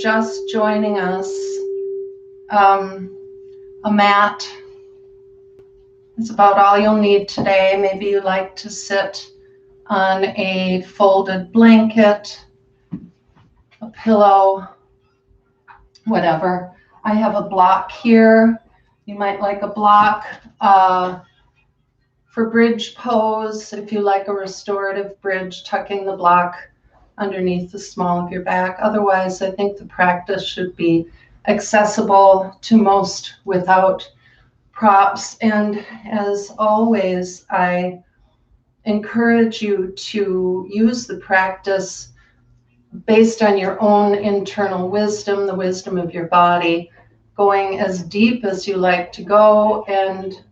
just joining us, a mat is about all you'll need today. Maybe you like to sit on a folded blanket, a pillow, whatever. I have a block here. You might like a block for bridge pose. If you like a restorative bridge, tucking the block underneath the small of your back. Otherwise, I think the practice should be accessible to most without props. And as always, I encourage you to use the practice based on your own internal wisdom, the wisdom of your body, going as deep as you like to go and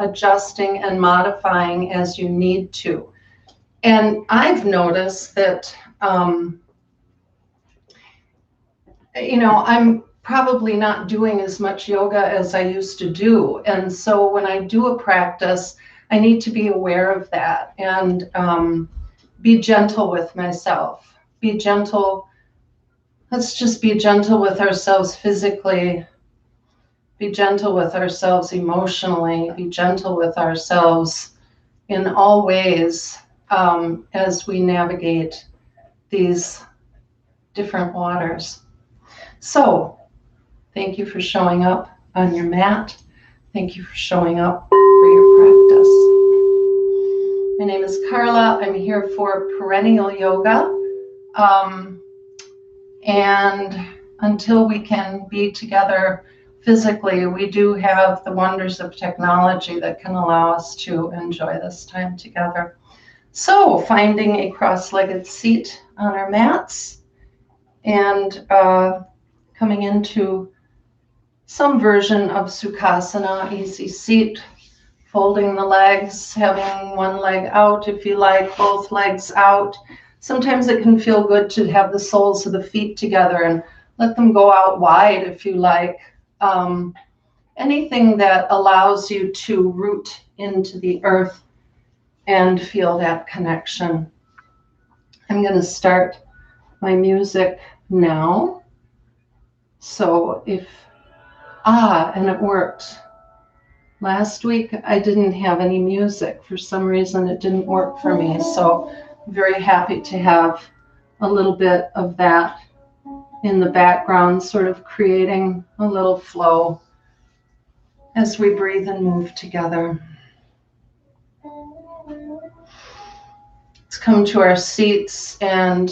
adjusting and modifying as you need to. And I've noticed that, I'm probably not doing as much yoga as I used to do. And so when I do a practice, I need to be aware of that and be gentle with myself. Be gentle. Let's just be gentle with ourselves physically. Be gentle with ourselves emotionally. Be gentle with ourselves in all ways as we navigate these different waters. So, thank you for showing up on your mat. Thank you for showing up for your practice. My name is Carla. I'm here for Perennial Yoga. And until we can be together physically, we do have the wonders of technology that can allow us to enjoy this time together. So, finding a cross-legged seat on our mats and coming into some version of Sukhasana, easy seat, folding the legs, having one leg out if you like, both legs out. Sometimes it can feel good to have the soles of the feet together and let them go out wide if you like. Anything that allows you to root into the earth and feel that connection. I'm going to start my music now. So and it worked. Last week I didn't have any music. For some reason it didn't work for me. So I'm very happy to have a little bit of that in the background, sort of creating a little flow as we breathe and move together. Let's come to our seats and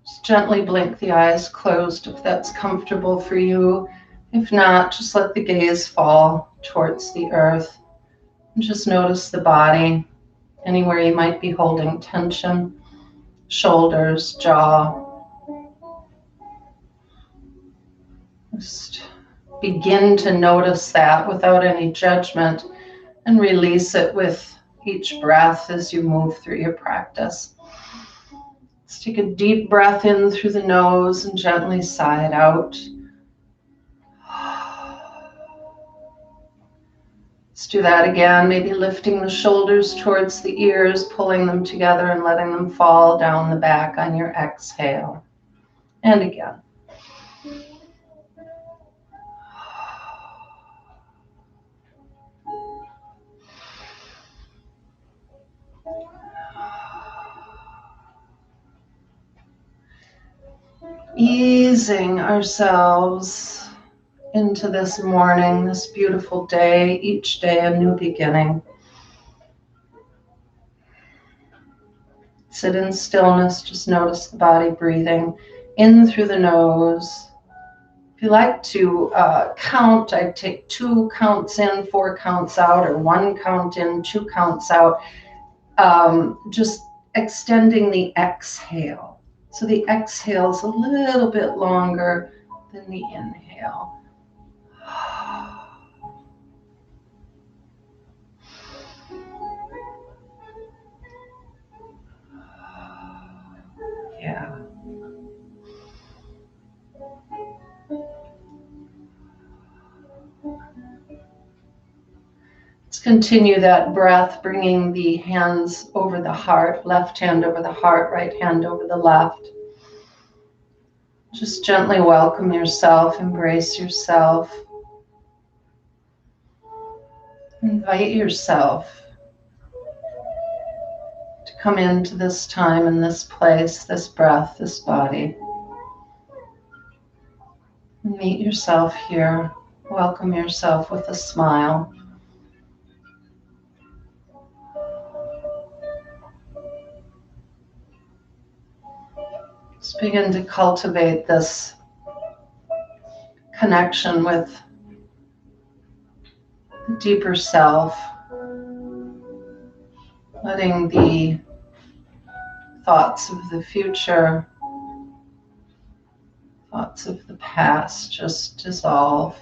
just gently blink the eyes closed if that's comfortable for you. If not, just let the gaze fall towards the earth. And just notice the body, anywhere you might be holding tension, shoulders, jaw. Just begin to notice that without any judgment and release it with each breath as you move through your practice. Let's take a deep breath in through the nose and gently sigh it out. Let's do that again, maybe lifting the shoulders towards the ears, pulling them together and letting them fall down the back on your exhale. And again. Easing ourselves into this morning, this beautiful day, each day a new beginning. Sit in stillness, just notice the body breathing in through the nose. If you like to count, I'd take 2 counts in, 4 counts out, or 1 count in, 2 counts out, just extending the exhale. So the exhale is a little bit longer than the inhale. Yeah. Let's continue that breath, bringing the hands over the heart, left hand over the heart, right hand over the left. Just gently welcome yourself, embrace yourself. Invite yourself to come into this time and this place, this breath, this body. Meet yourself here. Welcome yourself with a smile. Just begin to cultivate this connection with the deeper self, letting the thoughts of the future, thoughts of the past just dissolve.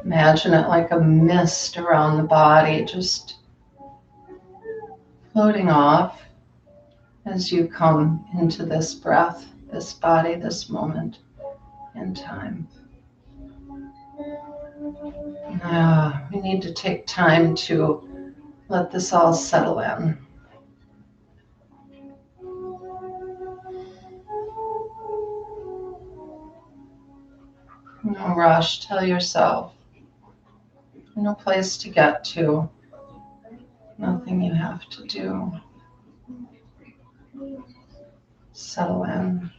Imagine it like a mist around the body, just floating off as you come into this breath, this body, this moment in time. We need to take time to let this all settle in. No rush. Tell yourself, no place to get to, nothing you have to do. Settle in.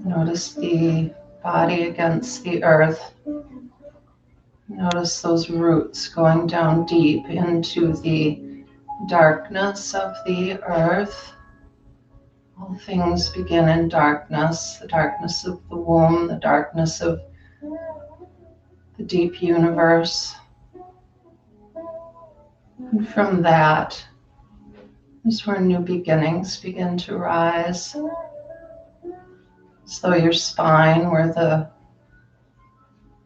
Notice the body against the earth. Notice those roots going down deep into the darkness of the earth. All things begin in darkness, the darkness of the womb, the darkness of the deep universe. And from that is where new beginnings begin to rise. As though your spine were the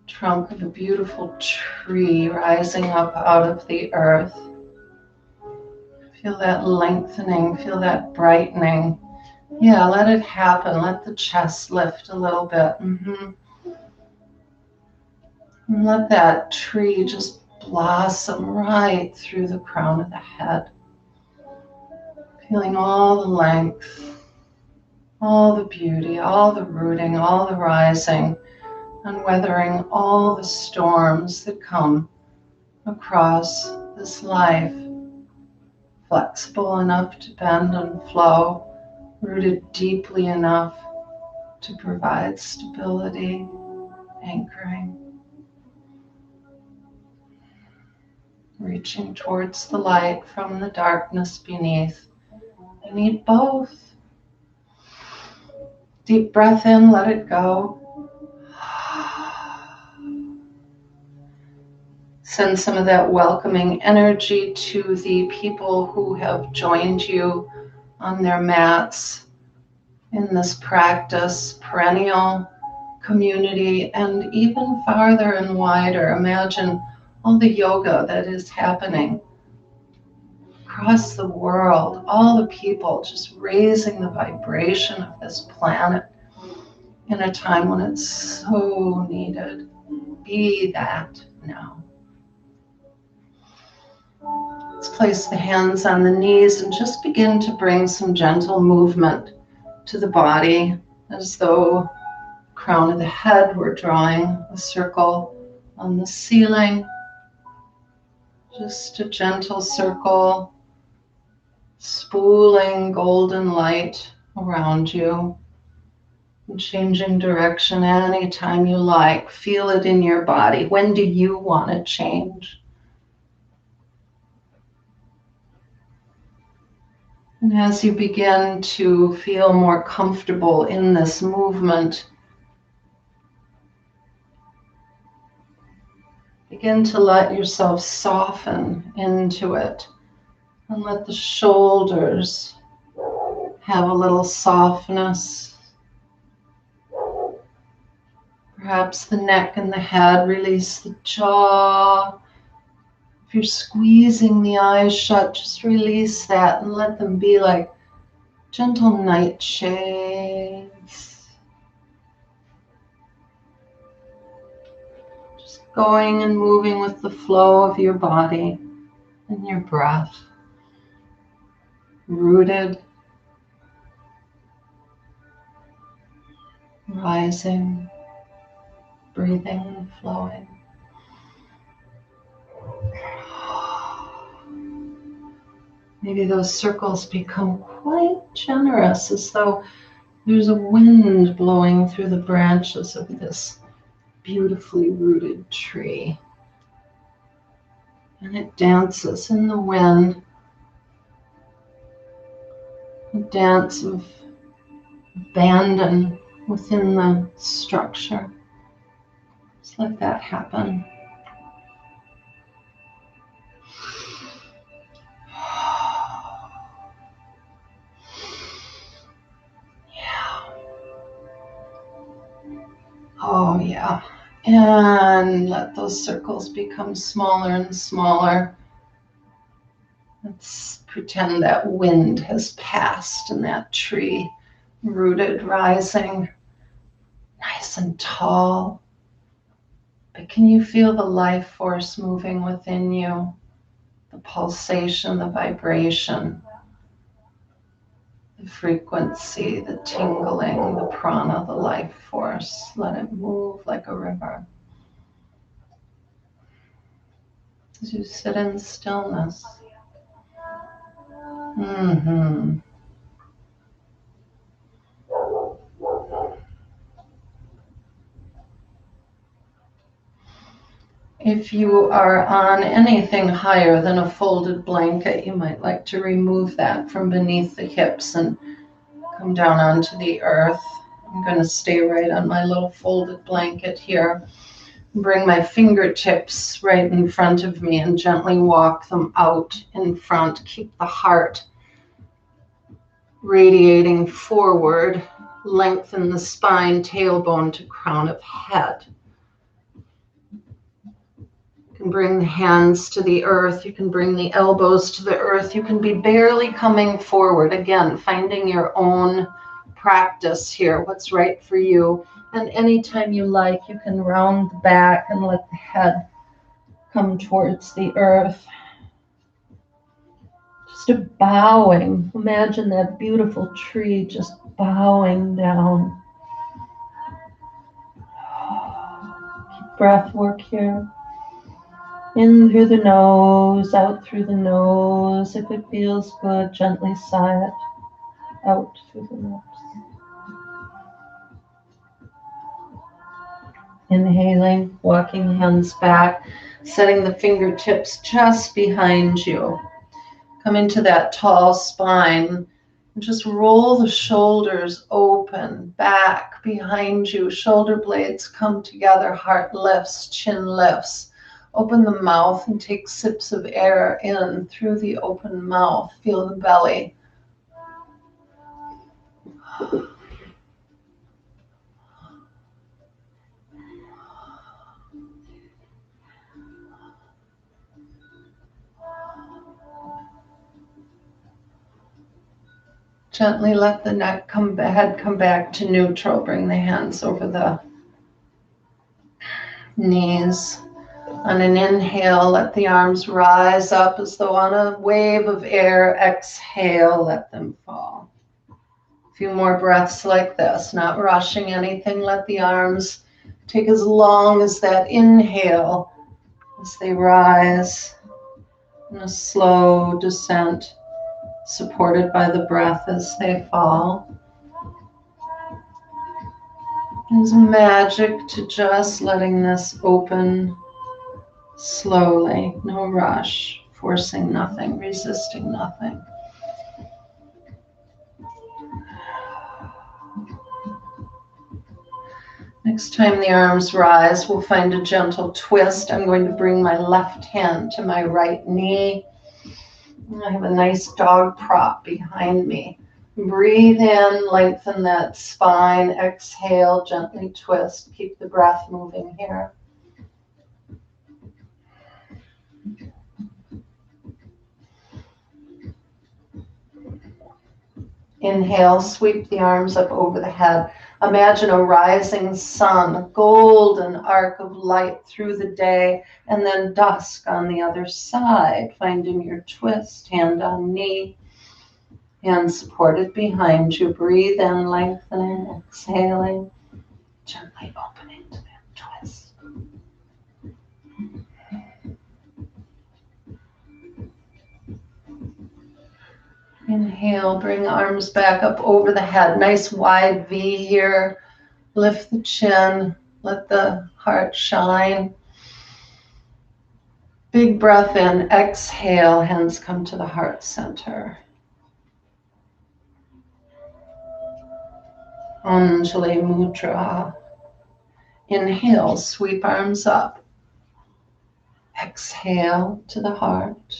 trunk of a beautiful tree rising up out of the earth. Feel that lengthening, feel that brightening. Yeah, let it happen. Let the chest lift a little bit. And let that tree just blossom right through the crown of the head. Feeling all the length, all the beauty, all the rooting, all the rising, and weathering all the storms that come across this life. Flexible enough to bend and flow, rooted deeply enough to provide stability, anchoring. Reaching towards the light from the darkness beneath. You need both. Deep breath in, let it go. Send some of that welcoming energy to the people who have joined you on their mats in this practice, perennial community, and even farther and wider. Imagine all the yoga that is happening across the world, all the people just raising the vibration of this planet in a time when it's so needed. Be that now. Let's place the hands on the knees and just begin to bring some gentle movement to the body, as though the crown of the head were drawing a circle on the ceiling. Just a gentle circle, spooling golden light around you, and changing direction anytime you like. Feel it in your body. When do you want to change? And as you begin to feel more comfortable in this movement, begin to let yourself soften into it and let the shoulders have a little softness. Perhaps the neck and the head, release the jaw. If you're squeezing the eyes shut, just release that and let them be like gentle nightshades. Just going and moving with the flow of your body and your breath. rooted, rising, breathing and flowing. Maybe those circles become quite generous, as though there's a wind blowing through the branches of this beautifully rooted tree. And it dances in the wind, a dance of abandon within the structure. Just let that happen. Yeah. Oh, yeah. And let those circles become smaller and smaller. Let's pretend that wind has passed and that tree rooted, rising, nice and tall. But can you feel the life force moving within you? The pulsation, the vibration, the frequency, the tingling, the prana, the life force. Let it move like a river. As you sit in stillness. If you are on anything higher than a folded blanket, you might like to remove that from beneath the hips and come down onto the earth. I'm going to stay right on my little folded blanket here. Bring my fingertips right in front of me and gently walk them out in front. Keep the heart radiating forward. Lengthen the spine, tailbone to crown of head. You can bring the hands to the earth. You can bring the elbows to the earth. You can be barely coming forward. Again, finding your own practice here, what's right for you. And anytime you like, you can round the back and let the head come towards the earth. Just a bowing. Imagine that beautiful tree just bowing down. Keep breath work here. In through the nose, out through the nose. If it feels good, gently sigh it out through the lips. Inhaling, walking the hands back, setting the fingertips just behind you. Come into that tall spine. And just roll the shoulders open, back, behind you. Shoulder blades come together, heart lifts, chin lifts. Open the mouth and take sips of air in through the open mouth. Feel the belly. Gently let the head come back to neutral. Bring the hands over the knees. On an inhale, let the arms rise up as though on a wave of air. Exhale, let them fall. A few more breaths like this, not rushing anything. Let the arms take as long as that inhale as they rise in a slow descent, supported by the breath as they fall. There's magic to just letting this open slowly, no rush, forcing nothing, resisting nothing. Next time the arms rise, we'll find a gentle twist. I'm going to bring my left hand to my right knee. I have a nice dog prop behind me. Breathe in, lengthen that spine. Exhale, gently twist. Keep the breath moving here. Inhale, sweep the arms up over the head. Imagine a rising sun, a golden arc of light through the day, and then dusk on the other side. Finding your twist, hand on knee. Hands supported behind you. Breathe in, lengthening, exhaling. Gently opening to that twist. Inhale, bring arms back up over the head. Nice wide V here. Lift the chin. Let the heart shine. Big breath in. Exhale. Hands come to the heart center. Anjali Mudra. Inhale, sweep arms up. Exhale to the heart.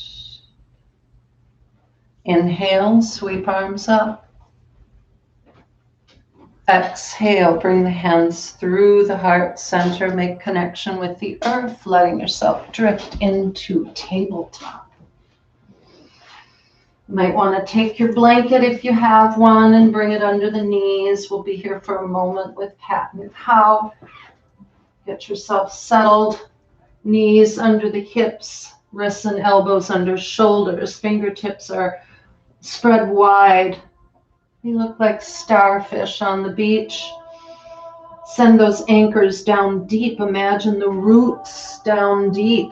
Inhale, sweep arms up. Exhale, bring the hands through the heart center. Make connection with the earth, letting yourself drift into tabletop. You might want to take your blanket if you have one and bring it under the knees. We'll be here for a moment with cat and cow. Get yourself settled. Knees under the hips, wrists and elbows under shoulders. Fingertips are spread wide. You look like starfish on the beach. Send those anchors down deep. Imagine the roots down deep.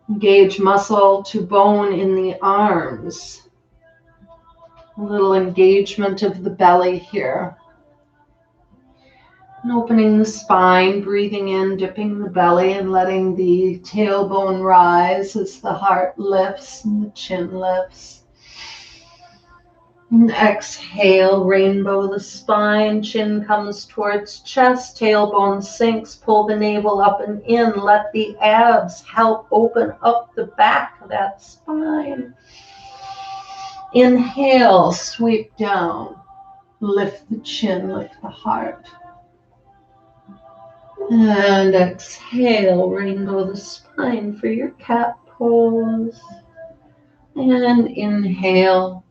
Engage muscle to bone in the arms. A little engagement of the belly here. And opening the spine, breathing in, dipping the belly and letting the tailbone rise as the heart lifts and the chin lifts. And exhale, rainbow the spine, chin comes towards chest, tailbone sinks, pull the navel up and in, let the abs help open up the back of that spine. Inhale, sweep down, lift the chin, lift the heart. And exhale, rainbow the spine for your cat pose. And inhale.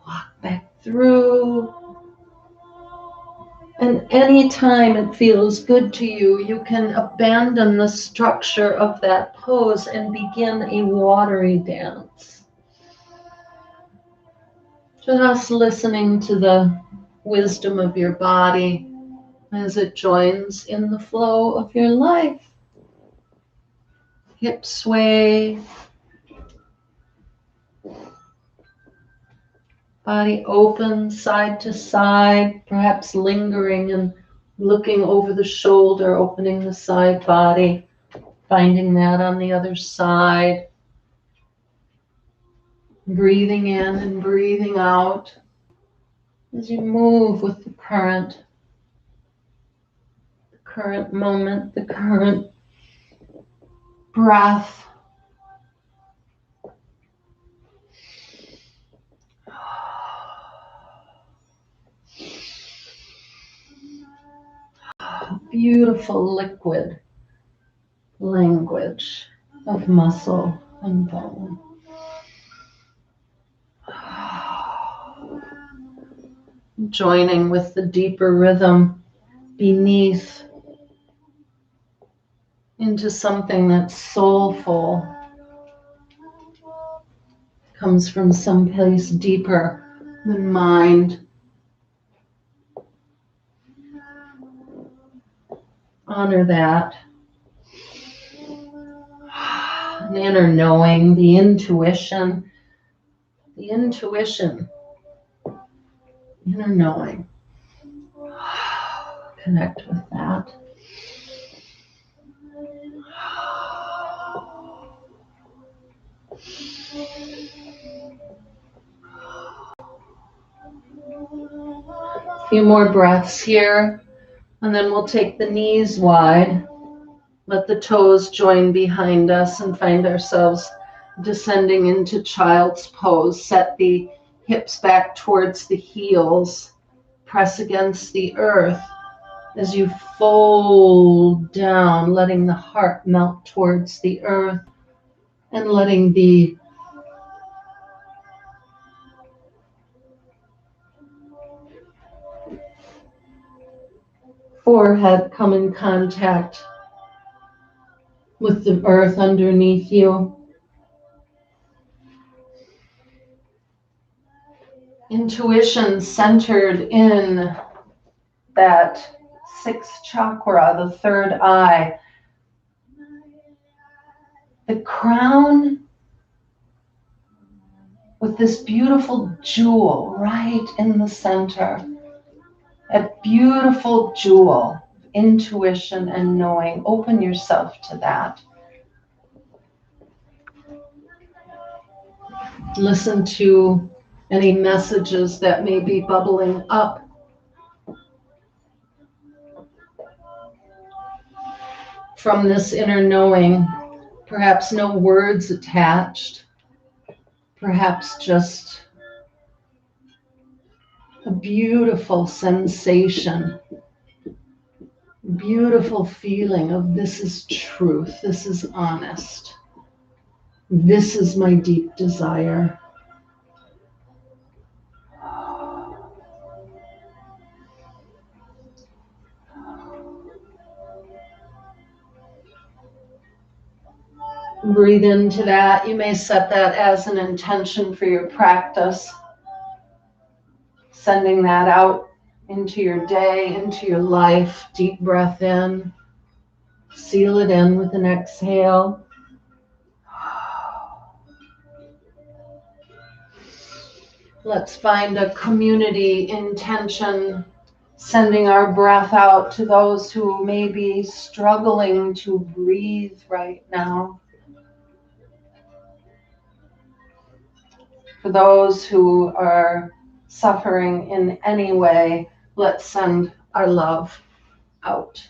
Walk back through. And anytime it feels good to you, you can abandon the structure of that pose and begin a watery dance. Just listening to the wisdom of your body as it joins in the flow of your life. Hip sway. Body open side to side, perhaps lingering and looking over the shoulder, opening the side body, finding that on the other side. Breathing in and breathing out as you move with the current moment, the current breath. Beautiful liquid language of muscle and bone. Joining with the deeper rhythm beneath into something that's soulful, comes from someplace deeper than mind. Honor that. An inner knowing, the intuition, inner knowing. Connect with that. A few more breaths here, and then we'll take the knees wide. Let the toes join behind us and find ourselves descending into child's pose. Set the hips back towards the heels. Press against the earth as you fold down, letting the heart melt towards the earth and letting the forehead come in contact with the earth underneath you. intuition centered in that sixth chakra, the third eye. The crown with this beautiful jewel right in the center. A beautiful jewel, intuition and knowing. Open yourself to that. Listen to any messages that may be bubbling up. From this inner knowing, perhaps no words attached, perhaps just a beautiful sensation, beautiful feeling of this is truth, this is honest, this is my deep desire. Breathe into that. You may set that as an intention for your practice. Sending that out into your day, into your life. Deep breath in. Seal it in with an exhale. Let's find a community intention, sending our breath out to those who may be struggling to breathe right now. For those who are suffering in any way, let's send our love out.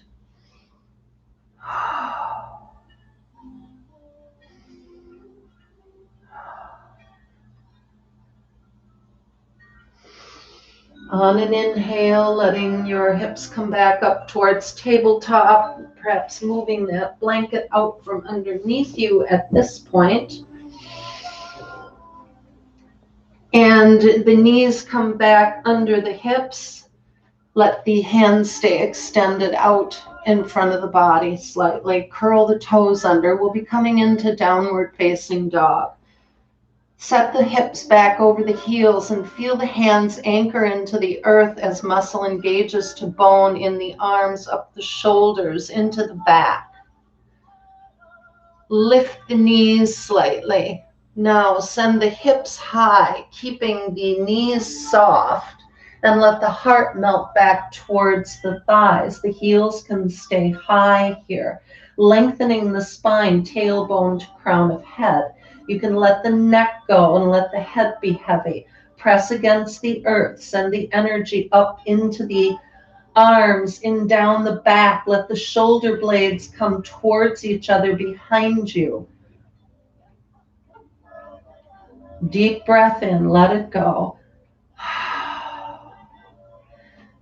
On an inhale, letting your hips come back up towards tabletop, perhaps moving that blanket out from underneath you at this point. And the knees come back under the hips. Let the hands stay extended out in front of the body slightly. Curl the toes under. We'll be coming into downward facing dog. Set the hips back over the heels and feel the hands anchor into the earth as muscle engages to bone in the arms, up the shoulders, into the back. Lift the knees slightly. Now send the hips high, keeping the knees soft, and let the heart melt back towards the thighs. The heels can stay high here, lengthening the spine, tailbone to crown of head. You can let the neck go and let the head be heavy. Press against the earth. Send the energy up into the arms, in down the back. Let the shoulder blades come towards each other behind you. Deep breath in, let it go.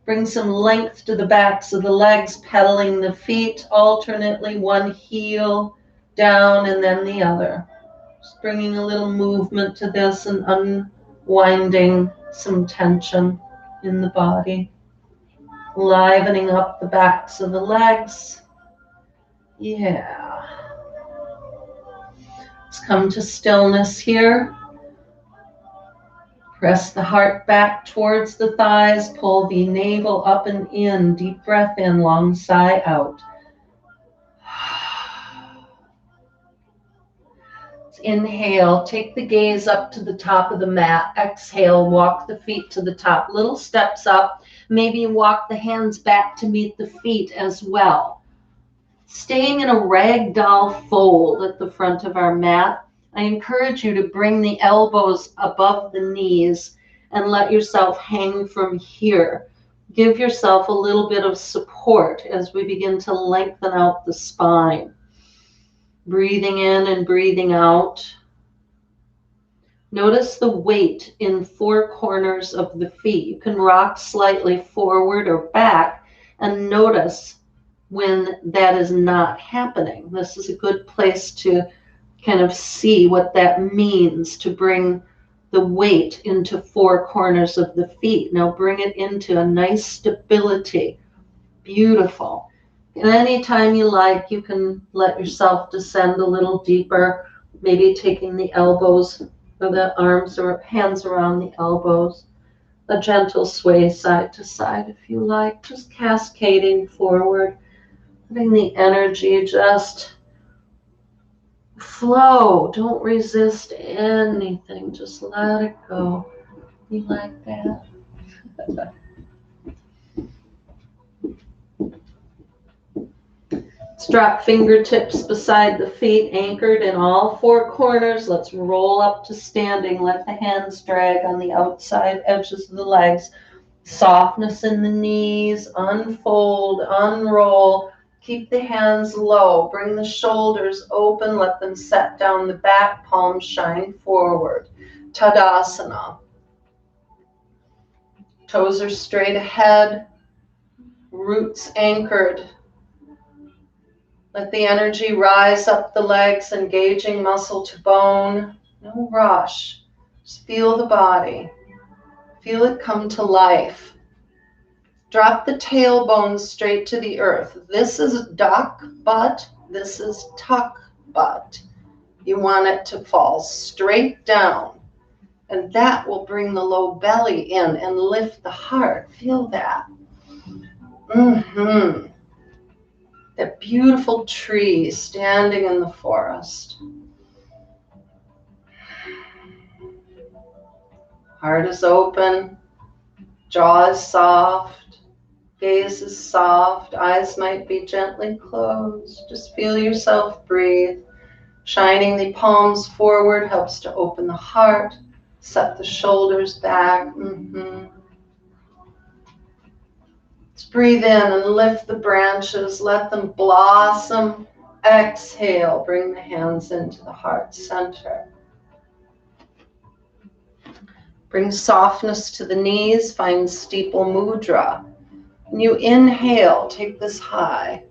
Bring some length to the backs of the legs, pedaling the feet alternately, one heel down and then the other. Just bringing a little movement to this and unwinding some tension in the body. Livening up the backs of the legs. Yeah. Let's come to stillness here. Press the heart back towards the thighs. Pull the navel up and in. Deep breath in, long sigh out. Inhale, take the gaze up to the top of the mat. Exhale, walk the feet to the top. Little steps up. Maybe walk the hands back to meet the feet as well. Staying in a ragdoll fold at the front of our mat, I encourage you to bring the elbows above the knees and let yourself hang from here. Give yourself a little bit of support as we begin to lengthen out the spine. Breathing in and breathing out. Notice the weight in four corners of the feet. You can rock slightly forward or back and notice when that is not happening. This is a good place to kind of see what that means, to bring the weight into four corners of the feet. Now bring it into a nice stability. Beautiful. And anytime you like, you can let yourself descend a little deeper, maybe taking the elbows or the arms or hands around the elbows. A gentle sway side to side if you like, just cascading forward, letting the energy just flow. Don't resist anything, just let it go. You like that? Let's drop fingertips beside the feet, anchored in all four corners. Let's roll up to standing. Let the hands drag on the outside edges of the legs. Softness in the knees. Unfold, unroll. Keep the hands low. Bring the shoulders open. Let them set down the back. Palms shine forward. Tadasana. Toes are straight ahead. Roots anchored. Let the energy rise up the legs, engaging muscle to bone. No rush. Just feel the body. Feel it come to life. Drop the tailbone straight to the earth. This is duck butt. This is tuck butt. You want it to fall straight down. And that will bring the low belly in and lift the heart. Feel that. That beautiful tree standing in the forest. Heart is open, jaw is soft, gaze is soft, eyes might be gently closed. Just feel yourself breathe. Shining the palms forward helps to open the heart, set the shoulders back. Let's breathe in and lift the branches, let them blossom. Exhale, bring the hands into the heart center. Bring softness to the knees, find steeple mudra. When you inhale, take this high.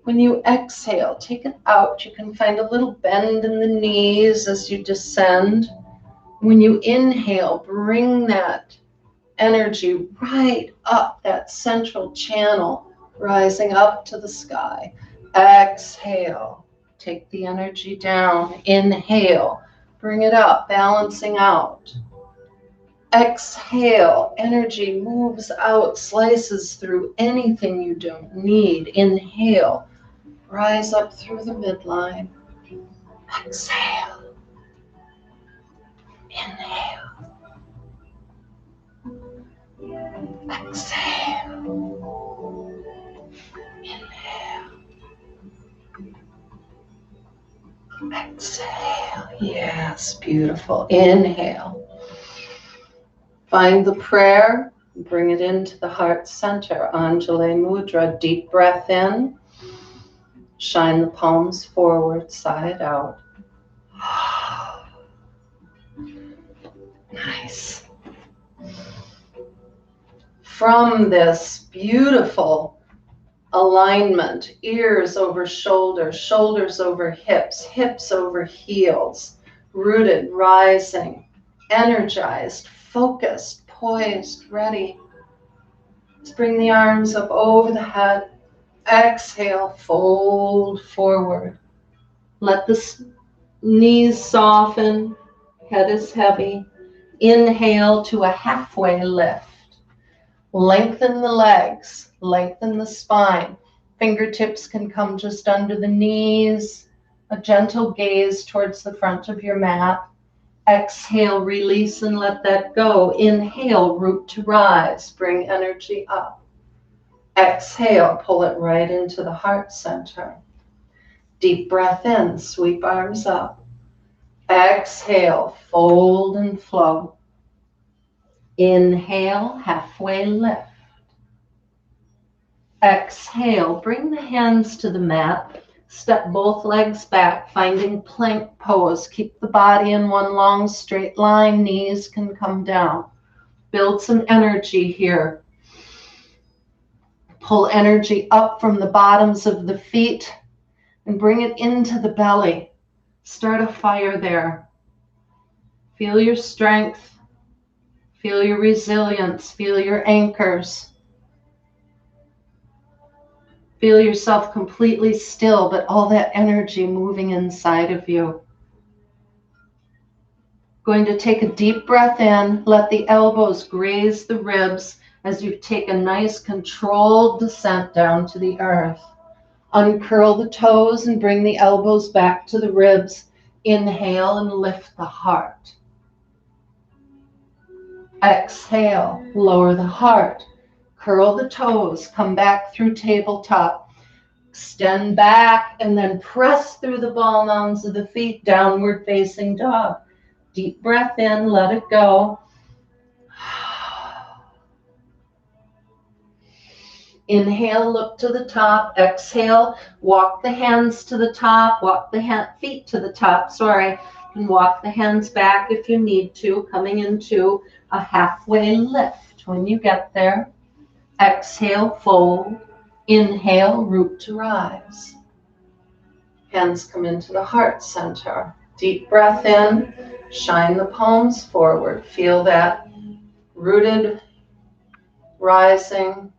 When you exhale, take it out. You can find a little bend in the knees as you descend. When you inhale, bring that energy right up that central channel, rising up to the sky. Exhale, take the energy down. Inhale, bring it up, balancing out. Exhale, energy moves out, slices through anything you don't need. Inhale, rise up through the midline. Exhale, inhale, exhale, inhale, exhale. Yes, beautiful. Inhale. Find the prayer, bring it into the heart center. Anjali Mudra, deep breath in. Shine the palms forward, side out. Nice. From this beautiful alignment, ears over shoulders, shoulders over hips, hips over heels, rooted, rising, energized, focused, poised, ready. Let's bring the arms up over the head. Exhale, fold forward. Let the knees soften, head is heavy. Inhale to a halfway lift. Lengthen the legs, lengthen the spine. Fingertips can come just under the knees. A gentle gaze towards the front of your mat. Exhale, release and let that go. Inhale, root to rise, bring energy up. Exhale, pull it right into the heart center. Deep breath in, sweep arms up. Exhale, fold and flow. Inhale, halfway lift. Exhale, bring the hands to the mat. Step both legs back, finding plank pose. Keep the body in one long straight line. Knees can come down. Build some energy here. Pull energy up from the bottoms of the feet and bring it into the belly. Start a fire there. Feel your strength. Feel your resilience. Feel your anchors. Feel yourself completely still, but all that energy moving inside of you. Going to take a deep breath in, let the elbows graze the ribs as you take a nice controlled descent down to the earth. Uncurl the toes and bring the elbows back to the ribs. Inhale and lift the heart. Exhale, lower the heart. Curl the toes, come back through tabletop. Extend back and then press through the ball mounds of the feet, downward facing dog. Deep breath in, let it go. Inhale, look to the top. Exhale, walk the hands to the top, walk the feet to the top, and walk the hands back if you need to, coming into a halfway lift. When you get there, exhale, fold. Inhale, root to rise. Hands come into the heart center. Deep breath in, shine the palms forward. Feel that rooted, rising,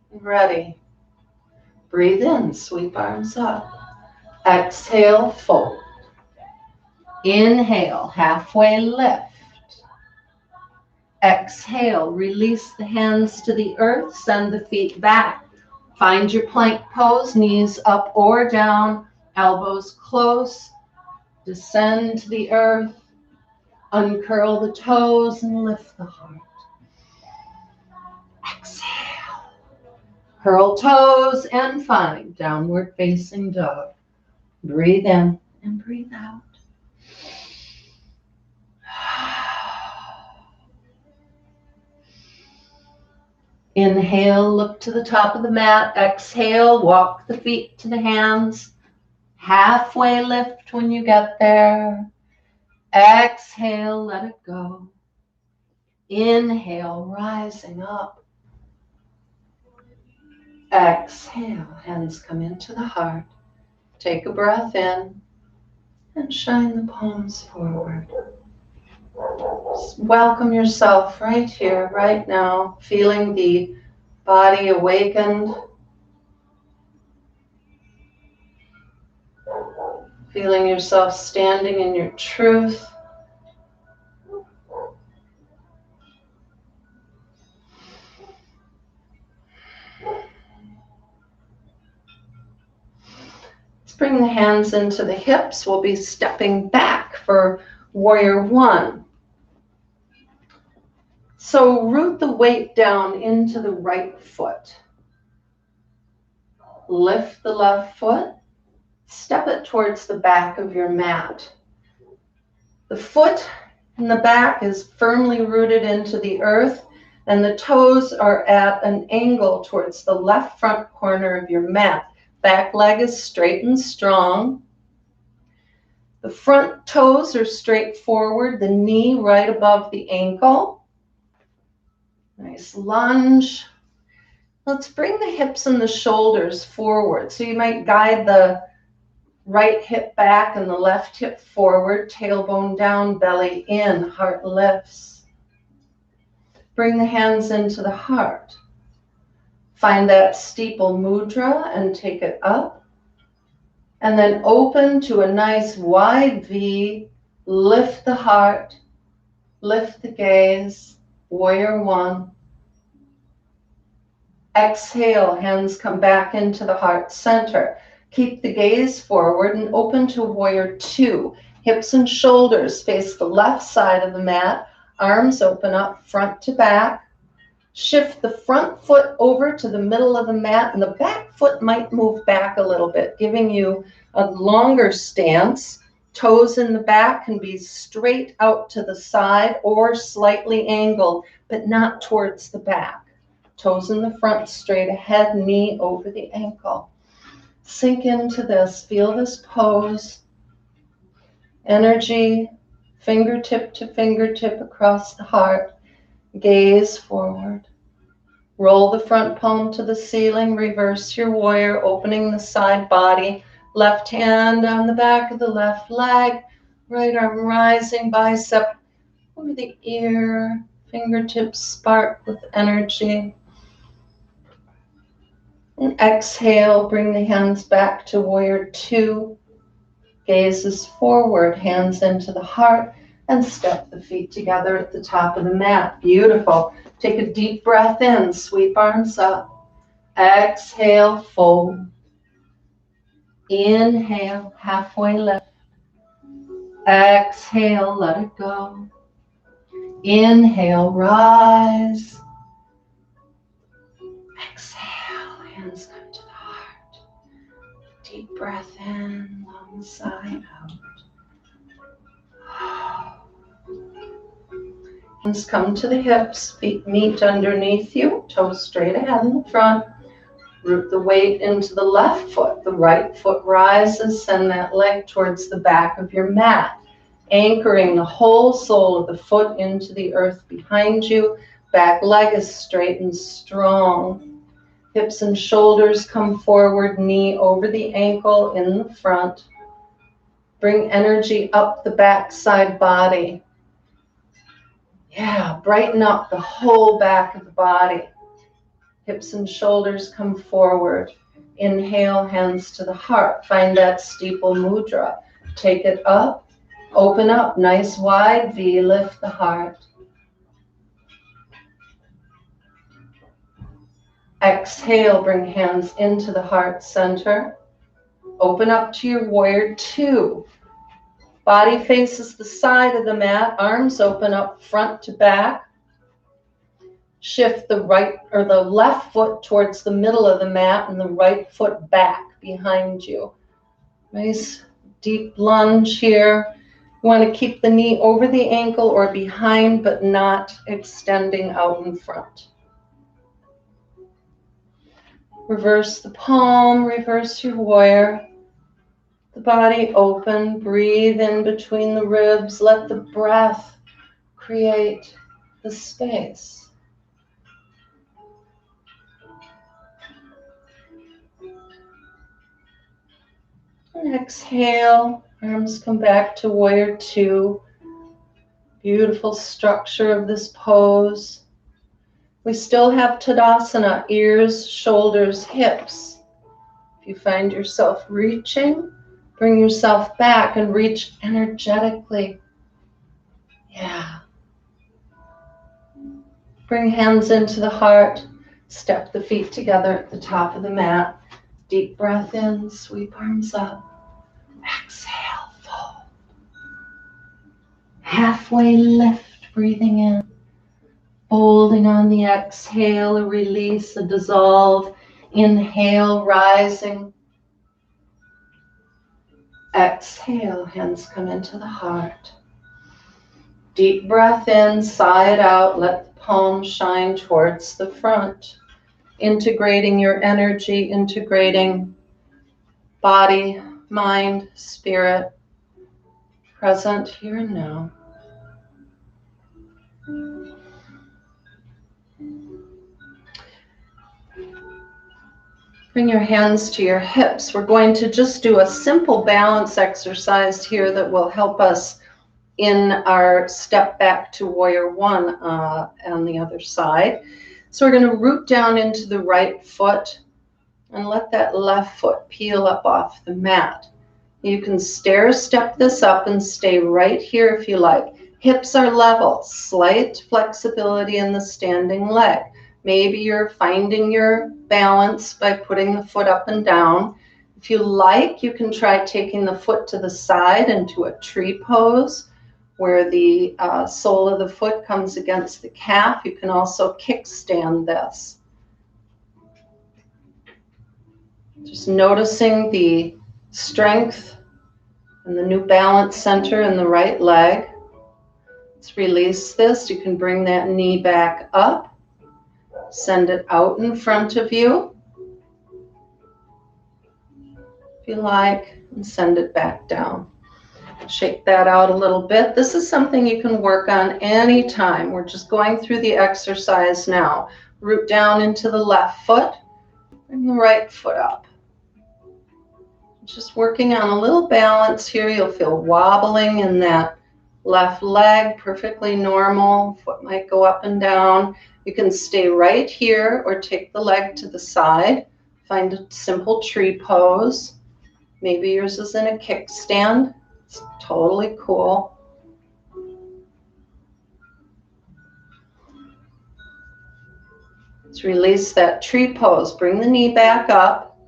ready. Breathe in, sweep arms up. Exhale, fold. Inhale, halfway lift. Exhale, release the hands to the earth, send the feet back. Find your plank pose, knees up or down, elbows close. Descend to the earth, uncurl the toes and lift the heart. Exhale. Curl toes and find downward facing dog. Breathe in and breathe out. Inhale, look to the top of the mat. Exhale, walk the feet to the hands. Halfway lift when you get there. Exhale, let it go. Inhale, rising up. Exhale, hands come into the heart. Take a breath in and shine the palms forward. Just welcome yourself right here, right now, feeling the body awakened, feeling yourself standing in your truth. Let's bring the hands into the hips. We'll be stepping back for warrior one. So root the weight down into the right foot. Lift the left foot. Step it towards the back of your mat. The foot in the back is firmly rooted into the earth, and the toes are at an angle towards the left front corner of your mat. Back leg is straight and strong. The front toes are straight forward, the knee right above the ankle. Nice lunge. Let's bring the hips and the shoulders forward. So you might guide the right hip back and the left hip forward, tailbone down, belly in, heart lifts. Bring the hands into the heart. Find that steeple mudra and take it up. And then open to a nice wide V. Lift the heart. Lift the gaze. Warrior one. Exhale, hands come back into the heart center. Keep the gaze forward and open to warrior two. Hips and shoulders face the left side of the mat. Arms open up front to back. Shift the front foot over to the middle of the mat, and the back foot might move back a little bit, giving you a longer stance. Toes in the back can be straight out to the side or slightly angled, but not towards the back. Toes in the front, straight ahead, knee over the ankle. Sink into this. Feel this pose. Energy, fingertip to fingertip across the heart. Gaze forward. Roll the front palm to the ceiling. Reverse your warrior, opening the side body. Left hand on the back of the left leg. Right arm rising, bicep over the ear. Fingertips spark with energy. And exhale, bring the hands back to warrior two. Gaze is forward, hands into the heart, and step the feet together at the top of the mat. Beautiful. Take a deep breath in, sweep arms up. Exhale, fold. Inhale, halfway lift. Exhale, let it go. Inhale, rise. Exhale, hands come to the heart. Deep breath in, long sigh out. Hands come to the hips, feet meet underneath you, toes straight ahead in the front. Root the weight into the left foot. The right foot rises, send that leg towards the back of your mat, anchoring the whole sole of the foot into the earth behind you. Back leg is straight and strong. Hips and shoulders come forward, knee over the ankle in the front. Bring energy up the backside body. Yeah, brighten up the whole back of the body. Hips and shoulders come forward. Inhale, hands to the heart. Find that steeple mudra. Take it up, open up, nice wide V, lift the heart. Exhale, bring hands into the heart center. Open up to your warrior two. Body faces the side of the mat, arms open up front to back. Shift the right or the left foot towards the middle of the mat and the right foot back behind you. Nice deep lunge here. You want to keep the knee over the ankle or behind, but not extending out in front. Reverse the palm, reverse your warrior. The body open, breathe in between the ribs. Let the breath create the space. And exhale, arms come back to warrior two. Beautiful structure of this pose. We still have Tadasana, ears, shoulders, hips. If you find yourself reaching, bring yourself back and reach energetically. Yeah. Bring hands into the heart. Step the feet together at the top of the mat. Deep breath in, sweep arms up. Exhale, fold. Halfway lift, breathing in. Folding on the exhale, a release, a dissolve. Inhale, rising. Exhale, hands come into the heart. Deep breath in, sigh it out, let the palms shine towards the front. Integrating your energy, integrating body, mind, spirit, present here and now. Bring your hands to your hips. We're going to just do a simple balance exercise here that will help us in our step back to warrior one on the other side. So we're going to root down into the right foot and let that left foot peel up off the mat. You can stair step this up and stay right here if you like. Hips are level, slight flexibility in the standing leg. Maybe you're finding your balance by putting the foot up and down. If you like, you can try taking the foot to the side into a tree pose where the sole of the foot comes against the calf. You can also kickstand this. Just noticing the strength and the new balance center in the right leg. Let's release this. You can bring that knee back up. Send it out in front of you, if you like, and send it back down. Shake that out a little bit. This is something you can work on anytime. We're just going through the exercise now. Root down into the left foot, bring the right foot up. Just working on a little balance here. You'll feel wobbling in that left leg, perfectly normal. Foot might go up and down. You can stay right here or take the leg to the side. Find a simple tree pose. Maybe yours is in a kickstand. It's totally cool. Let's release that tree pose. Bring the knee back up.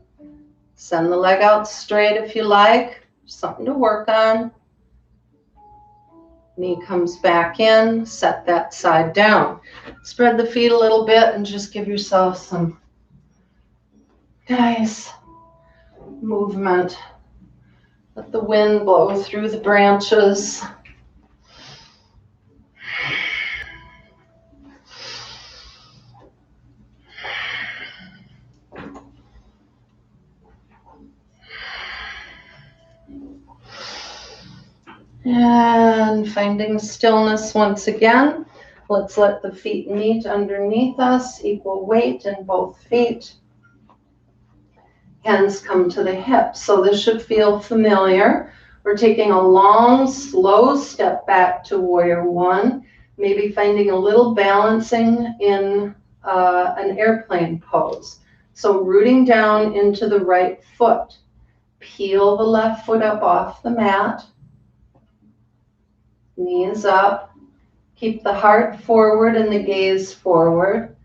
Send the leg out straight if you like. Something to work on. Knee comes back in. Set that side down. Spread the feet a little bit and just give yourself some nice movement. Let the wind blow through the branches. And finding stillness once again. Let's let the feet meet underneath us, equal weight in both feet. Hands come to the hips, so this should feel familiar. We're taking a long, slow step back to warrior one, maybe finding a little balancing in an airplane pose. So rooting down into the right foot. Peel the left foot up off the mat. Knees up. Keep the heart forward and the gaze forward.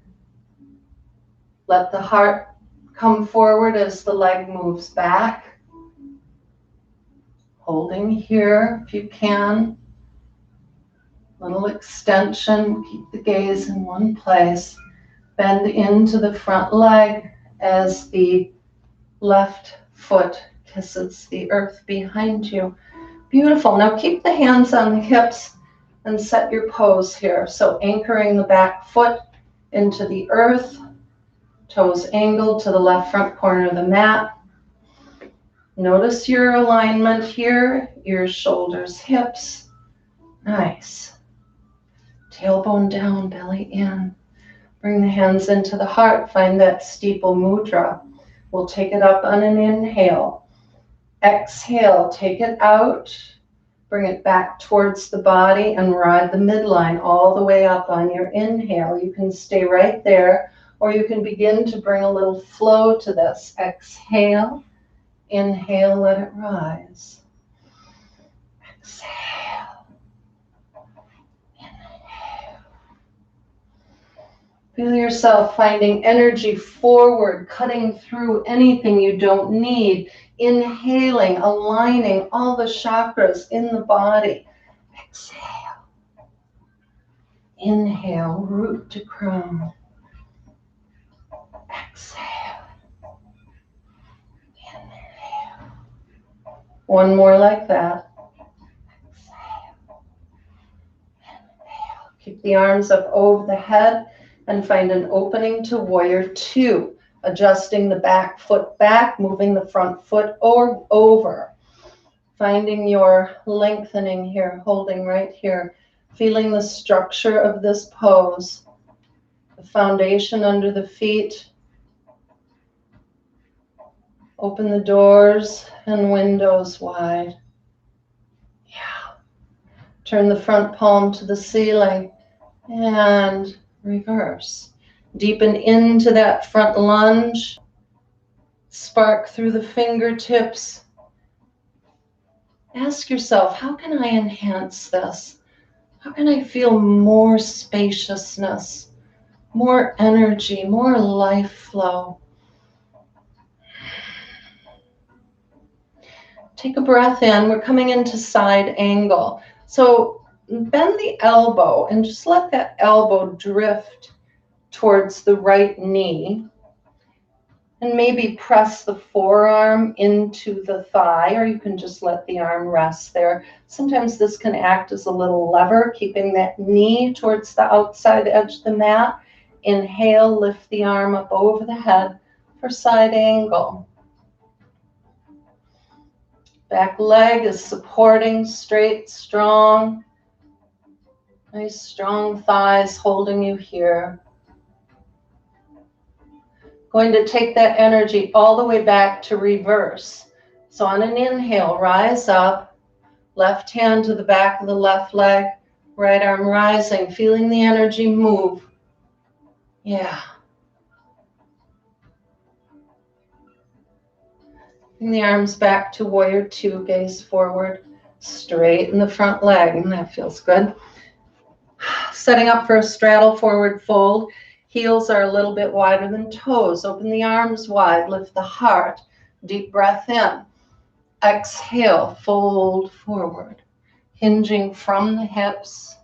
Let the heart come forward as the leg moves back. Holding here if you can. Little extension. Keep the gaze in one place. Bend into the front leg as the left foot kisses the earth behind you. Beautiful. Now keep the hands on the hips and set your pose here. So anchoring the back foot into the earth, toes angled to the left front corner of the mat. Notice your alignment here, ears, shoulders, hips. Nice. Tailbone down, belly in. Bring the hands into the heart. Find that steeple mudra. We'll take it up on an inhale. Exhale, take it out. Bring it back towards the body and ride the midline all the way up on your inhale. You can stay right there, or you can begin to bring a little flow to this. Exhale, inhale, let it rise. Exhale, inhale. Feel yourself finding energy forward, cutting through anything you don't need. Inhaling, aligning all the chakras in the body. Exhale. Inhale, root to crown. Exhale. Inhale. One more like that. Exhale. Inhale. Keep the arms up over the head and find an opening to warrior two. Adjusting the back foot back, moving the front foot or over. Finding your lengthening here, holding right here. Feeling the structure of this pose. The foundation under the feet. Open the doors and windows wide. Yeah. Turn the front palm to the ceiling and reverse. Deepen into that front lunge. Spark through the fingertips. Ask yourself, how can I enhance this? How can I feel more spaciousness, more energy, more life flow? Take a breath in. We're coming into side angle. So bend the elbow and just let that elbow drift towards the right knee. And maybe press the forearm into the thigh, or you can just let the arm rest there. Sometimes this can act as a little lever, keeping that knee towards the outside edge of the mat. Inhale, lift the arm up over the head for side angle. Back leg is supporting, straight, strong. Nice strong thighs holding you here. Going to take that energy all the way back to reverse. So on an inhale, rise up, left hand to the back of the left leg, right arm rising, feeling the energy move. Yeah. Bring the arms back to warrior two, gaze forward, straighten the front leg, and that feels good. Setting up for a straddle forward fold. Heels are a little bit wider than toes. Open the arms wide, lift the heart. Deep breath in. Exhale, fold forward. Hinging from the hips,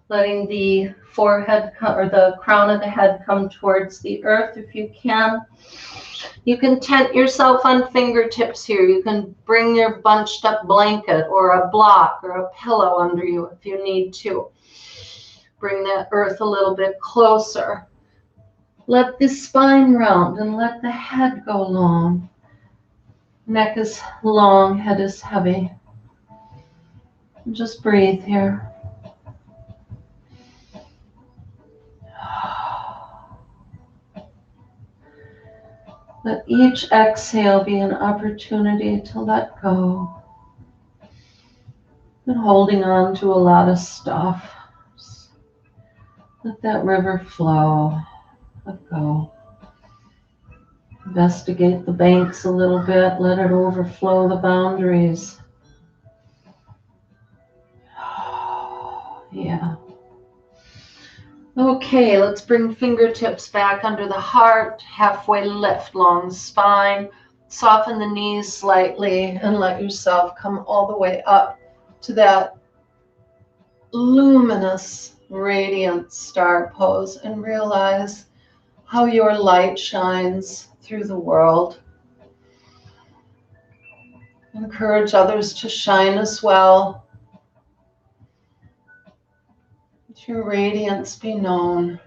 letting the forehead or the crown of the head come towards the earth if you can. You can tent yourself on fingertips here. You can bring your bunched up blanket or a block or a pillow under you if you need to. Bring that earth a little bit closer. Let the spine round and let the head go long. Neck is long, head is heavy. Just breathe here. Let each exhale be an opportunity to let go. Been holding on to a lot of stuff. Just let that river flow. Let go. Investigate the banks a little bit. Let it overflow the boundaries. Yeah. Okay, let's bring fingertips back under the heart. Halfway lift, long spine. Soften the knees slightly and let yourself come all the way up to that luminous, radiant star pose and realize how your light shines through the world. Encourage others to shine as well. Let your radiance be known.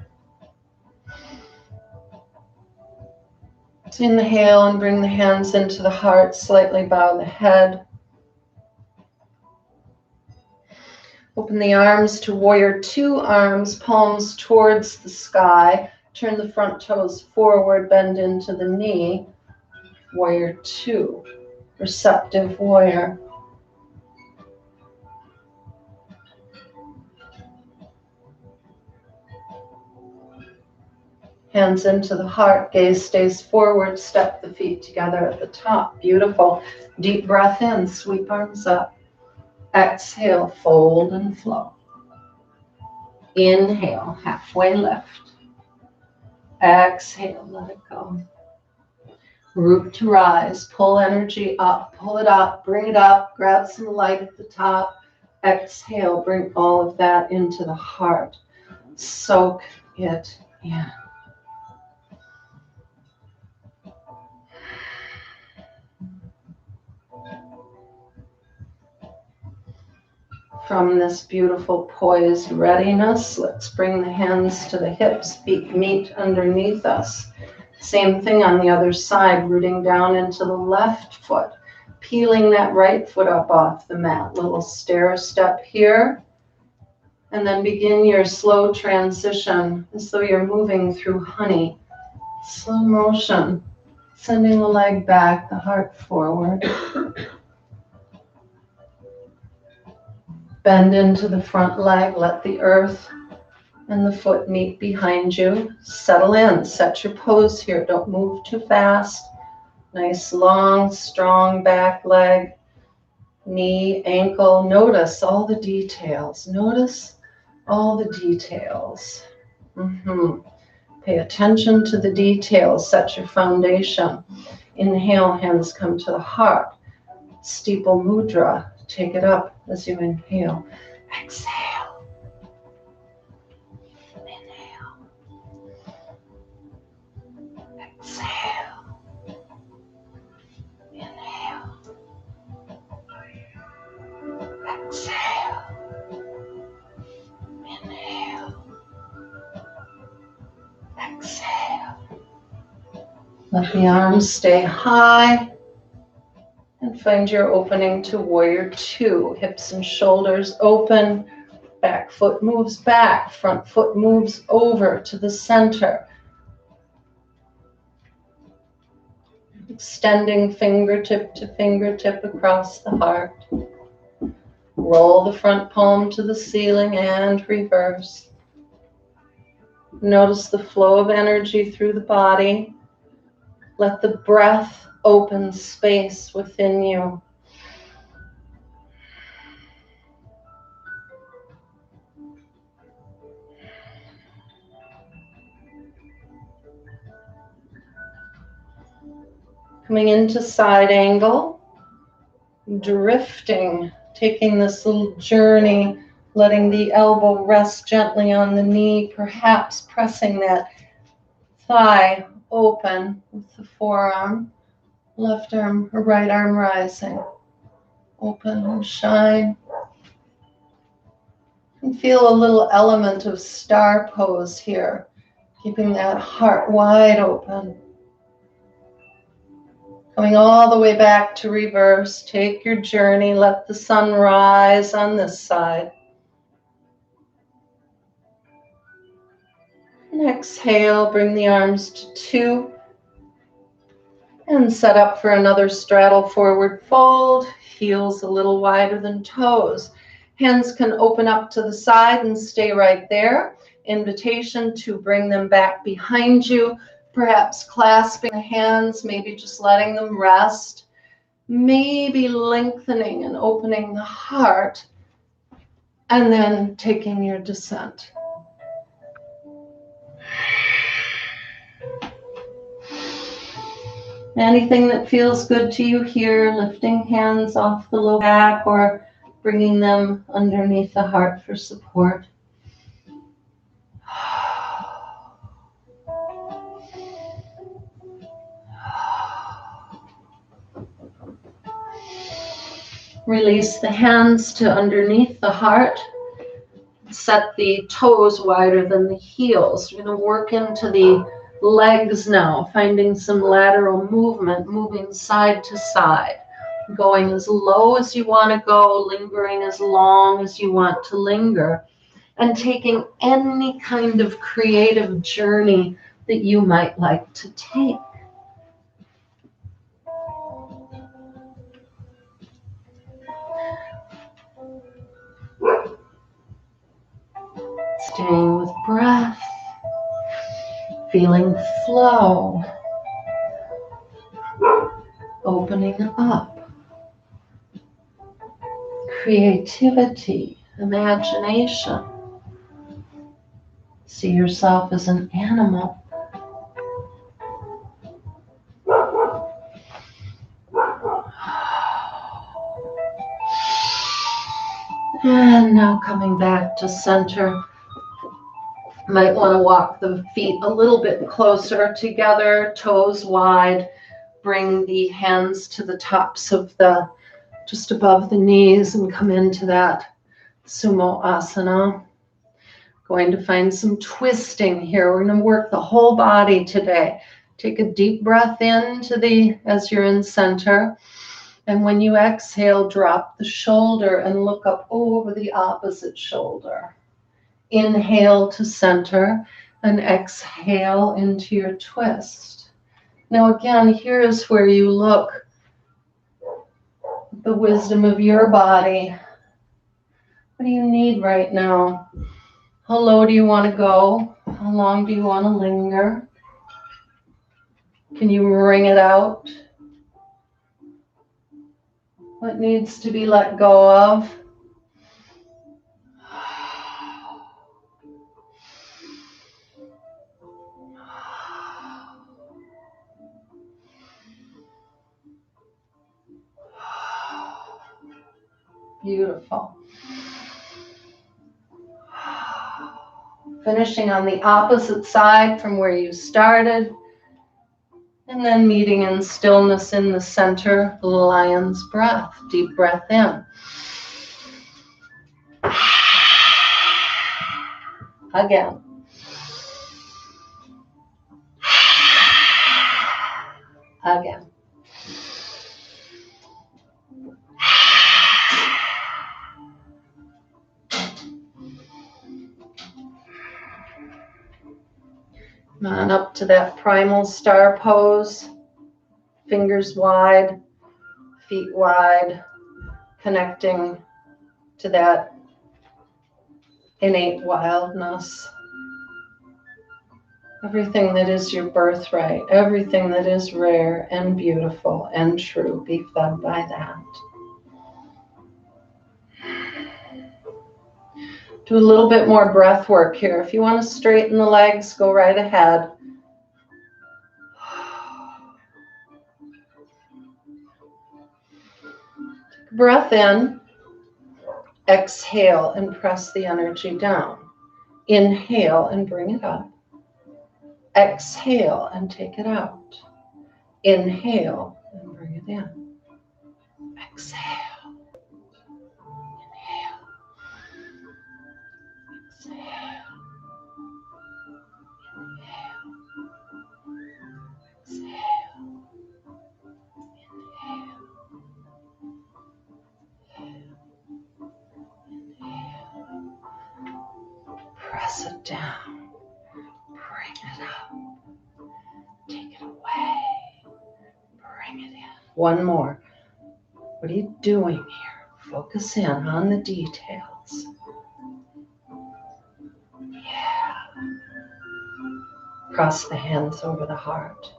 So inhale and bring the hands into the heart, slightly bow the head. Open the arms to warrior two, arms, palms towards the sky. Turn the front toes forward, bend into the knee. Warrior two, receptive warrior. Hands into the heart, gaze stays forward, step the feet together at the top. Beautiful. Deep breath in, sweep arms up. Exhale, fold and flow. Inhale, halfway lift. Exhale, let it go. Root to rise, pull energy up, pull it up, bring it up, grab some light at the top. Exhale, bring all of that into the heart. Soak it in. From this beautiful poised readiness, let's bring the hands to the hips, feet meet underneath us. Same thing on the other side, rooting down into the left foot, peeling that right foot up off the mat. Little stair step here, and then begin your slow transition as though you're moving through honey. Slow motion, sending the leg back, the heart forward. Bend into the front leg, let the earth and the foot meet behind you. Settle in, set your pose here, don't move too fast. Nice, long, strong back leg, knee, ankle. Notice all the details. Notice all the details. Pay attention to the details, set your foundation. Inhale, hands come to the heart. Steeple mudra. Take it up as you inhale. Exhale. Inhale. Exhale. Inhale. Exhale. Inhale. Exhale. Let the arms stay high. And find your opening to warrior two. Hips and shoulders open. Back foot moves back. Front foot moves over to the center. Extending fingertip to fingertip across the heart. Roll the front palm to the ceiling and reverse. Notice the flow of energy through the body. Let the breath open space within you. Coming into side angle, drifting, taking this little journey, letting the elbow rest gently on the knee, perhaps pressing that thigh open with the forearm, left arm or right arm rising. Open and shine. And feel a little element of star pose here, keeping that heart wide open. Coming all the way back to reverse, take your journey, let the sun rise on this side. And exhale, bring the arms to 2. And set up for another straddle forward fold. Heels a little wider than toes. Hands can open up to the side and stay right there. Invitation to bring them back behind you. Perhaps clasping the hands, maybe just letting them rest. Maybe lengthening and opening the heart. And then taking your descent. Anything that feels good to you here, lifting hands off the low back or bringing them underneath the heart for support. Release the hands to underneath the heart. Set the toes wider than the heels. We're going to work into the legs now, finding some lateral movement, moving side to side, going as low as you want to go, lingering as long as you want to linger, and taking any kind of creative journey that you might like to take. Staying with breath, feeling flow, opening up, creativity, imagination. See yourself as an animal. And now coming back to center. Might want to walk the feet a little bit closer together, toes wide. Bring the hands to the tops of just above the knees and come into that sumo asana. Going to find some twisting here. We're going to work the whole body today. Take a deep breath as you're in center. And when you exhale, drop the shoulder and look up over the opposite shoulder. Inhale to center and exhale into your twist. Now again, here's where you look at the wisdom of your body. What do you need right now? How low do you want to go? How long do you want to linger? Can you wring it out? What needs to be let go of? Beautiful. Finishing on the opposite side from where you started. And then meeting in stillness in the center, lion's breath. Deep breath in. Again. Again. Come on up to that primal star pose. Fingers wide, feet wide, connecting to that innate wildness. Everything that is your birthright, everything that is rare and beautiful and true, be fed by that. Do a little bit more breath work here. If you want to straighten the legs, go right ahead. Take a breath in. Exhale and press the energy down. Inhale and bring it up. Exhale and take it out. Inhale and bring it in. Exhale. Inhale. Exhale. Inhale. Exhale. Inhale. Inhale. Press it down. Bring it up. Take it away. Bring it in. One more. What are you doing here? Focus in on the details. Yeah. Cross the hands over the heart.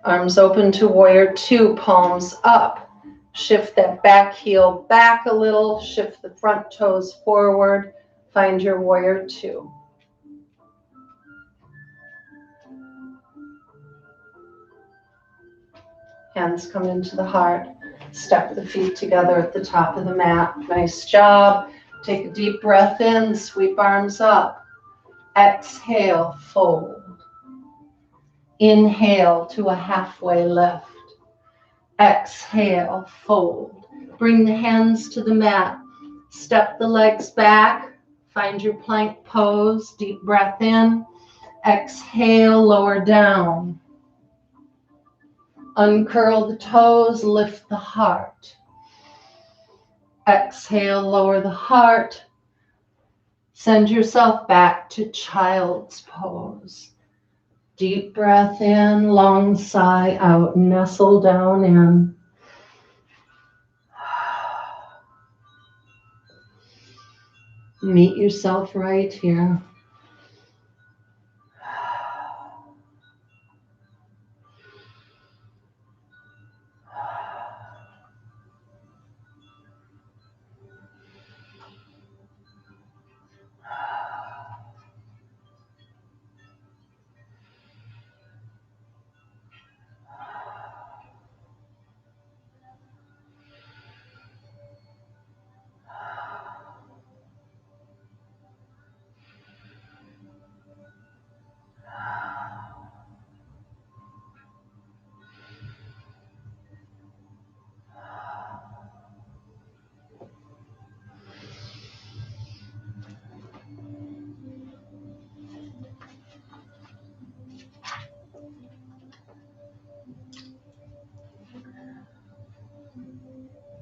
Arms open to warrior two, palms up. Shift that back heel back a little. Shift the front toes forward. Find your warrior two. Hands come into the heart. Step the feet together at the top of the mat. Nice job. Take a deep breath in. Sweep arms up. Exhale, fold. Inhale to a halfway lift. Exhale, fold. Bring the hands to the mat. Step the legs back. Find your plank pose. Deep breath in. Exhale, lower down. Uncurl the toes, lift the heart. Exhale, lower the heart. Send yourself back to child's pose. Deep breath in, long sigh out, nestle down in. Meet yourself right here.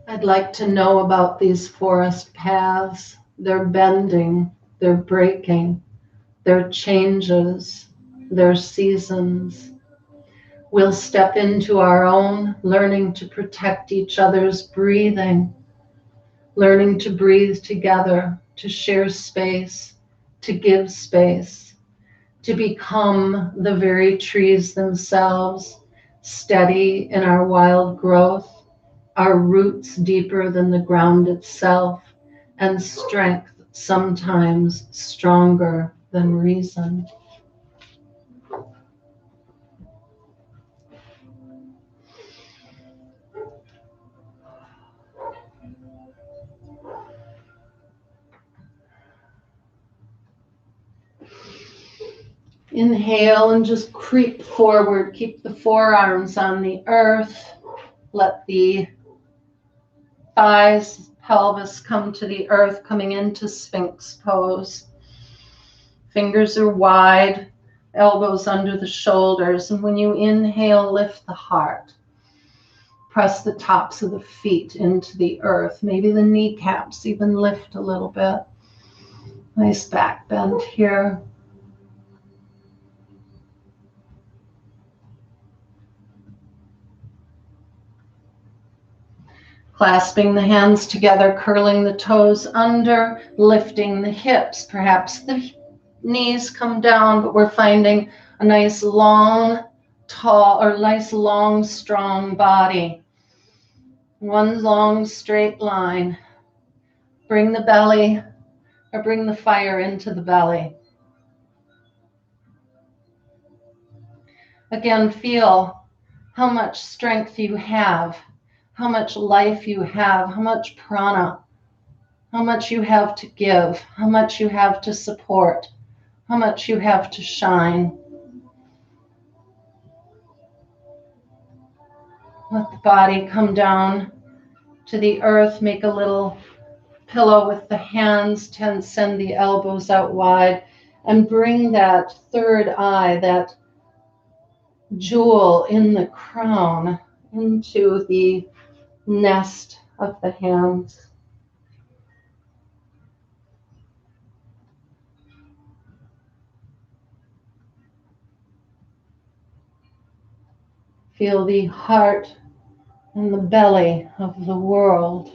I'd like to know about these forest paths. They're bending, they're breaking, they're changes, they're seasons. We'll step into our own, learning to protect each other's breathing, learning to breathe together, to share space, to give space, to become the very trees themselves, steady in our wild growth, our roots deeper than the ground itself, and strength sometimes stronger than reason. Inhale and just creep forward. Keep the forearms on the earth. Let the thighs, pelvis come to the earth, coming into Sphinx pose. Fingers are wide, elbows under the shoulders. And when you inhale, lift the heart. Press the tops of the feet into the earth. Maybe the kneecaps even lift a little bit. Nice back bend here. Clasping the hands together, curling the toes under, lifting the hips. Perhaps the knees come down, but we're finding a nice long, tall, or nice long, strong body. One long straight line. Bring the belly, or bring the fire into the belly. Again, feel how much strength you have, how much life you have, how much prana, how much you have to give, how much you have to support, how much you have to shine. Let the body come down to the earth, make a little pillow with the hands, send the elbows out wide, and bring that third eye, that jewel in the crown, into the nest of the hands. Feel the heart and the belly of the world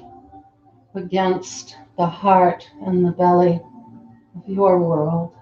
against the heart and the belly of your world.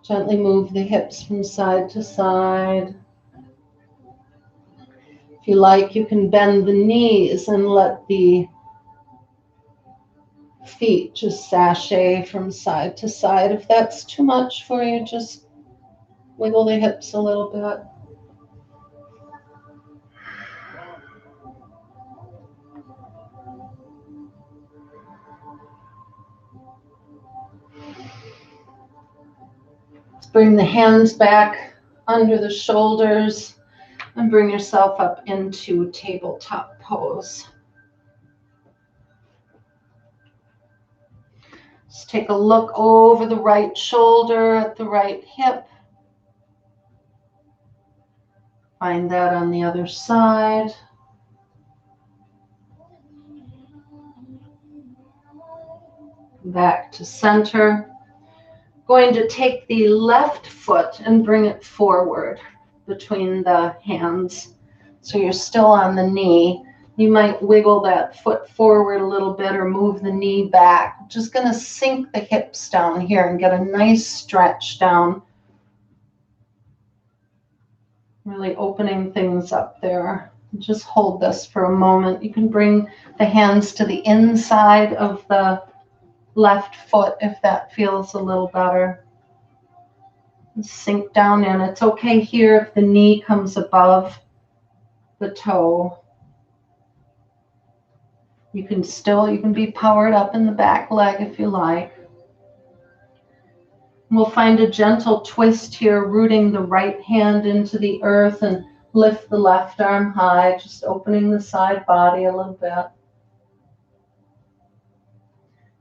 Gently move the hips from side to side. If you like, you can bend the knees and let the feet just sashay from side to side. If that's too much for you, just wiggle the hips a little bit. Bring the hands back under the shoulders and bring yourself up into tabletop pose. Just take a look over the right shoulder at the right hip. Find that on the other side. Back to center. Going to take the left foot and bring it forward between the hands. So you're still on the knee. You might wiggle that foot forward a little bit or move the knee back. Just going to sink the hips down here and get a nice stretch down. Really opening things up there. Just hold this for a moment. You can bring the hands to the inside of the left foot if that feels a little better. Sink down in. It's okay here if the knee comes above the toe. You can be powered up in the back leg if you like. We'll find a gentle twist here, rooting the right hand into the earth and lift the left arm high, just opening the side body a little bit.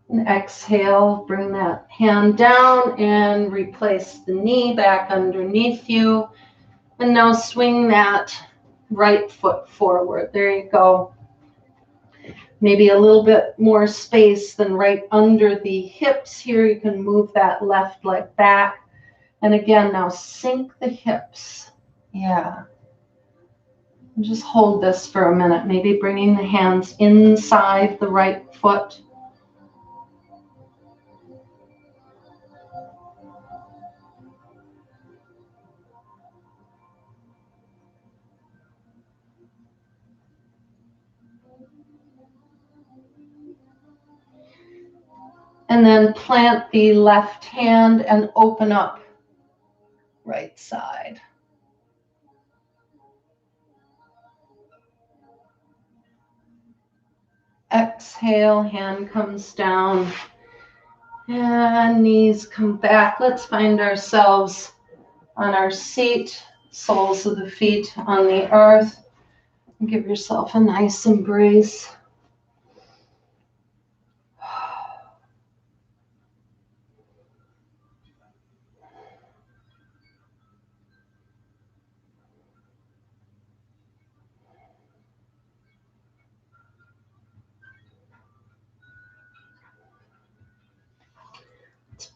And exhale, bring that hand down and replace the knee back underneath you. And now swing that right foot forward. There you go. Maybe a little bit more space than right under the hips here. You can move that left leg back. And again, now sink the hips. Yeah. And just hold this for a minute. Maybe bringing the hands inside the right foot. And then plant the left hand and open up right side. Exhale, hand comes down and knees come back. Let's find ourselves on our seat, soles of the feet on the earth. Give yourself a nice embrace.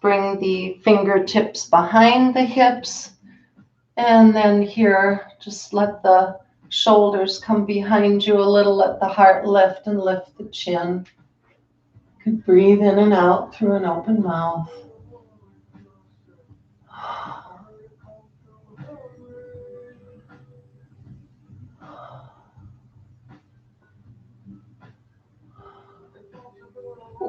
bring the fingertips behind the hips. And then here, just let the shoulders come behind you a little. Let the heart lift and lift the chin. You can breathe in and out through an open mouth.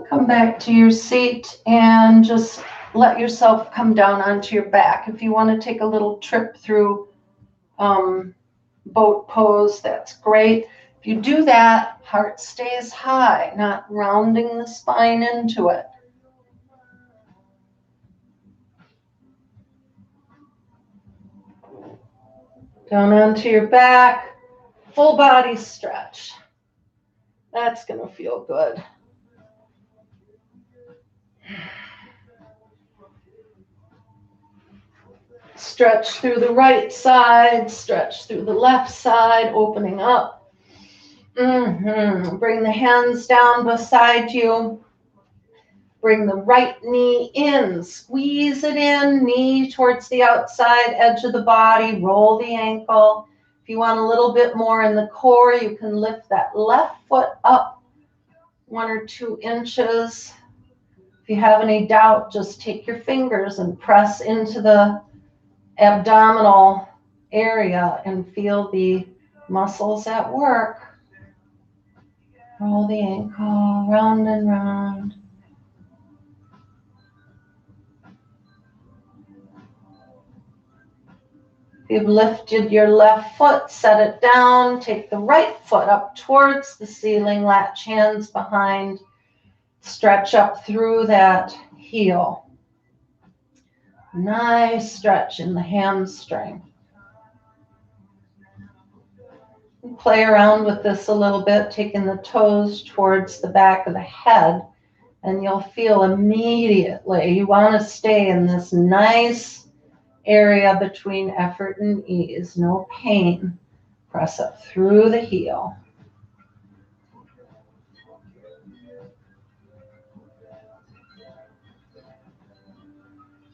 Come back to your seat and just let yourself come down onto your back. If you want to take a little trip through boat pose, that's great. If you do that, heart stays high, not rounding the spine into it. Down onto your back, full body stretch. That's going to feel good. Stretch through the right side, stretch through the left side, opening up. Bring the hands down beside you. Bring the right knee in, squeeze it in, knee towards the outside edge of the body, roll the ankle. If you want a little bit more in the core, you can lift that left foot up 1 or 2 inches. If you have any doubt, just take your fingers and press into the abdominal area and feel the muscles at work. Roll the ankle round and round. If you've lifted your left foot, set it down. Take the right foot up towards the ceiling. Latch hands behind. Stretch up through that heel. Nice stretch in the hamstring. Play around with this a little bit, taking the toes towards the back of the head, and you'll feel immediately you want to stay in this nice area between effort and ease. No pain. Press up through the heel.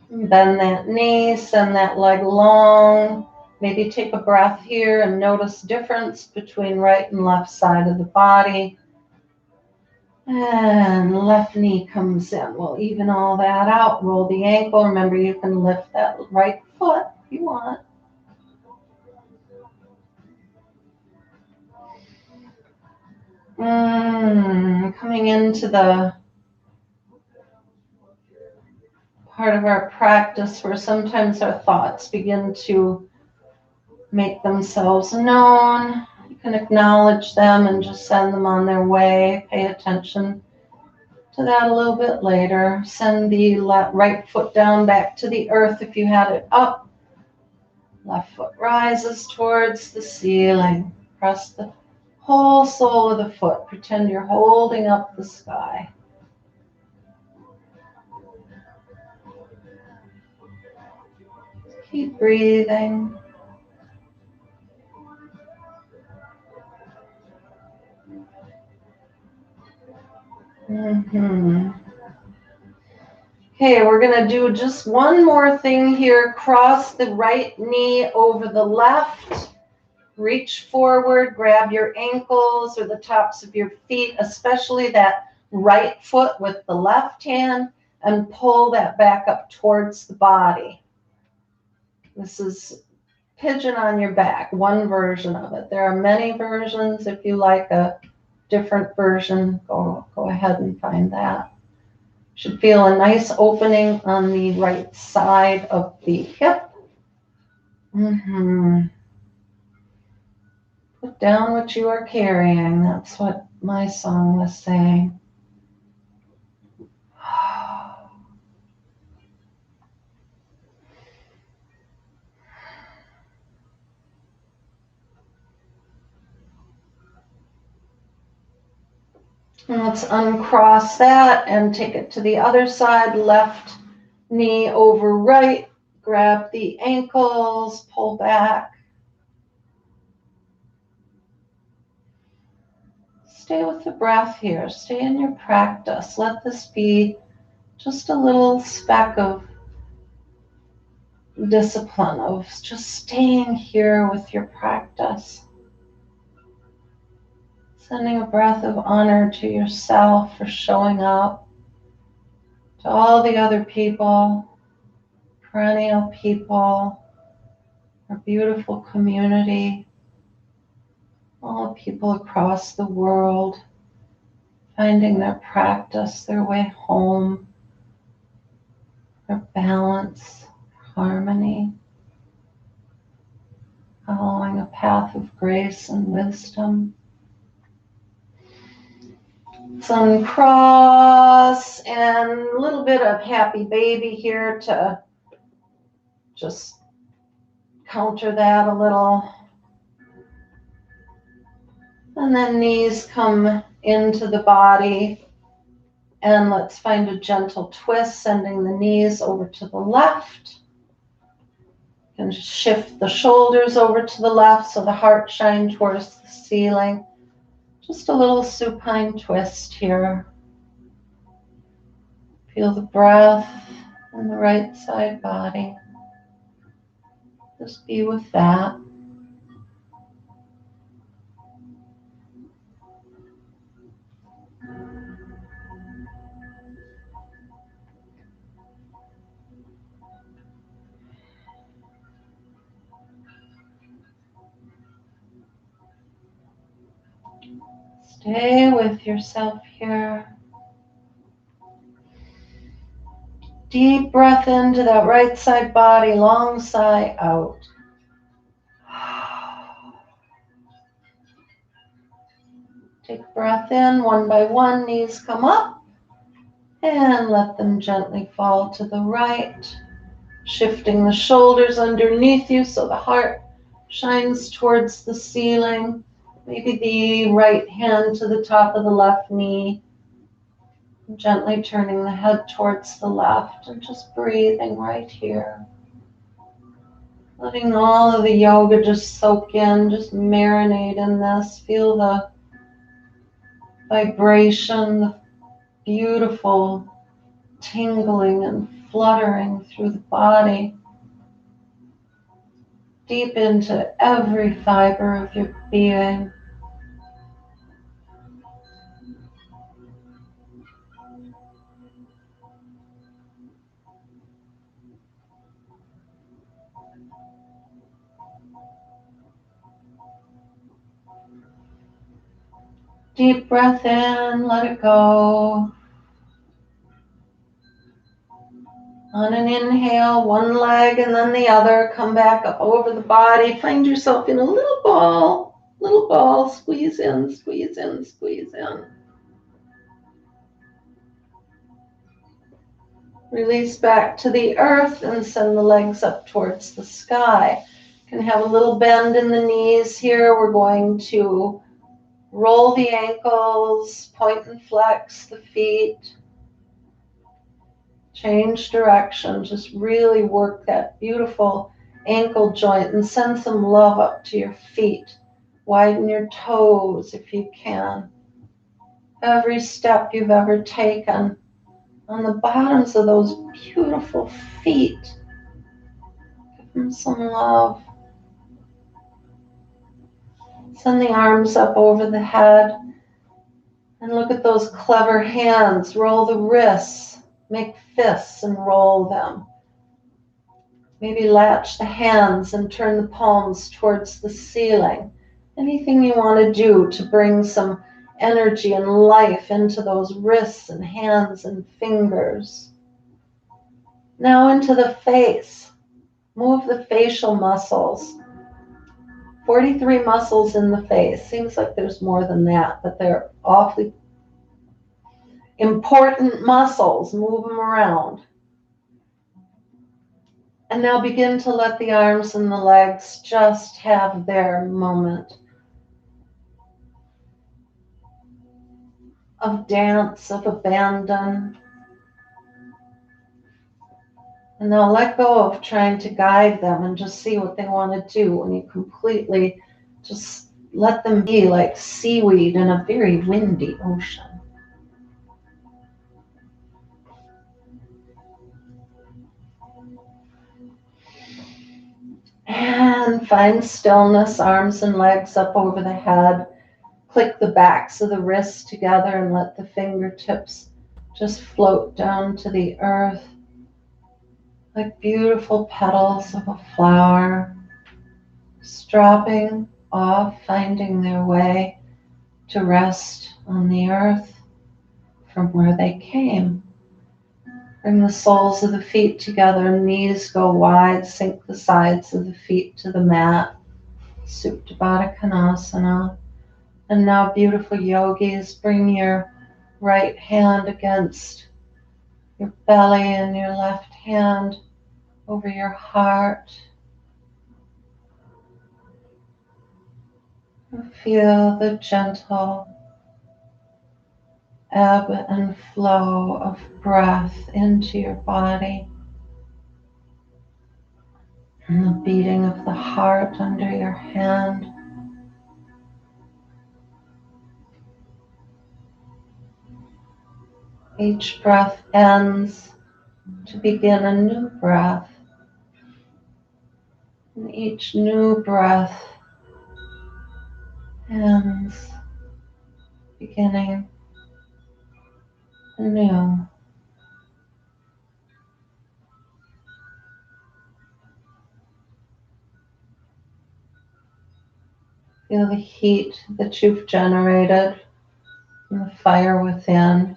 Bend that knee, send that leg long. Maybe take a breath here and notice difference between right and left side of the body. And left knee comes in. We'll even all that out. Roll the ankle. Remember, you can lift that right foot if you want. Coming into the part of our practice where sometimes our thoughts begin to make themselves known. You can acknowledge them and just send them on their way. Pay attention to that a little bit later. Send the right foot down back to the earth if you had it up. Left foot rises towards the ceiling. Press the whole sole of the foot. Pretend you're holding up the sky. Keep breathing. Okay, we're going to do just one more thing here. Cross the right knee over the left. Reach forward, grab your ankles or the tops of your feet, especially that right foot with the left hand, and pull that back up towards the body. This is pigeon on your back, one version of it. There are many versions. If you like a different version, go ahead and find that. Should feel a nice opening on the right side of the hip. Put down what you are carrying. That's what my song was saying. And let's uncross that and take it to the other side. Left knee over right. Grab the ankles, pull back. Stay with the breath here. Stay in your practice. Let this be just a little speck of discipline of just staying here with your practice. Sending a breath of honor to yourself for showing up, to all the other people, perennial people, our beautiful community, all the people across the world, finding their practice, their way home, their balance, harmony, following a path of grace and wisdom. Uncross and a little bit of happy baby here to just counter that a little. And then knees come into the body. And let's find a gentle twist, sending the knees over to the left. You can shift the shoulders over to the left so the heart shines towards the ceiling. Just a little supine twist here. Feel the breath in the right side body. Just be with that. Stay with yourself here. Deep breath into that right side body, long sigh out. Take a breath in, one by one, knees come up, and let them gently fall to the right, shifting the shoulders underneath you so the heart shines towards the ceiling. Maybe the right hand to the top of the left knee. Gently turning the head towards the left and just breathing right here. Letting all of the yoga just soak in, just marinate in this. Feel the vibration, the beautiful tingling and fluttering through the body. Deep into every fiber of your being. Deep breath in, let it go. On an inhale, one leg and then the other, come back up over the body. Find yourself in a little ball, squeeze in, squeeze in, squeeze in. Release back to the earth and send the legs up towards the sky. You can have a little bend in the knees here. We're going to roll the ankles, point and flex the feet. Change direction, just really work that beautiful ankle joint and send some love up to your feet. Widen your toes if you can. Every step you've ever taken on the bottoms of those beautiful feet. Give them some love. Send the arms up over the head and look at those clever hands. Roll the wrists, make fists and roll them. Maybe latch the hands and turn the palms towards the ceiling. Anything you want to do to bring some energy and life into those wrists and hands and fingers. Now into the face. Move the facial muscles. 43 muscles in the face. Seems like there's more than that, but they're awfully important muscles. Move them around. And now begin to let the arms and the legs just have their moment of dance, of abandon. And now let go of trying to guide them and just see what they want to do when you completely just let them be like seaweed in a very windy ocean. And find stillness, arms and legs up over the head. Click the backs of the wrists together and let the fingertips just float down to the earth like beautiful petals of a flower, just dropping off, finding their way to rest on the earth from where they came. Bring the soles of the feet together, knees go wide, sink the sides of the feet to the mat. Supta Baddha Konasana. And now, beautiful yogis, bring your right hand against your belly and your left hand over your heart. Feel the gentle ebb and flow of breath into your body and the beating of the heart under your hand. Each breath ends to begin a new breath. And each new breath ends, beginning anew. Feel the heat that you've generated from the fire within.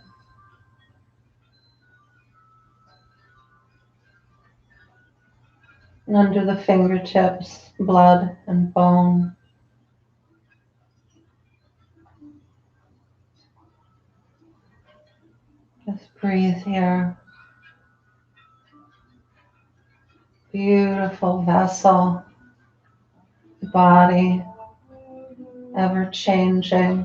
And under the fingertips, blood and bone. Just breathe here. Beautiful vessel, the body, ever changing,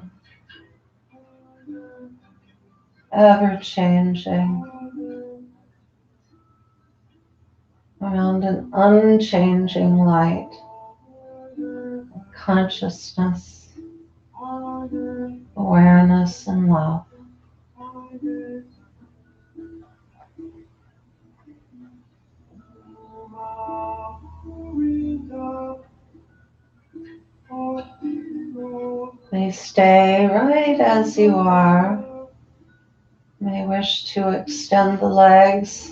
ever changing, around an unchanging light, consciousness, awareness, and love. May stay right as you are. May wish to extend the legs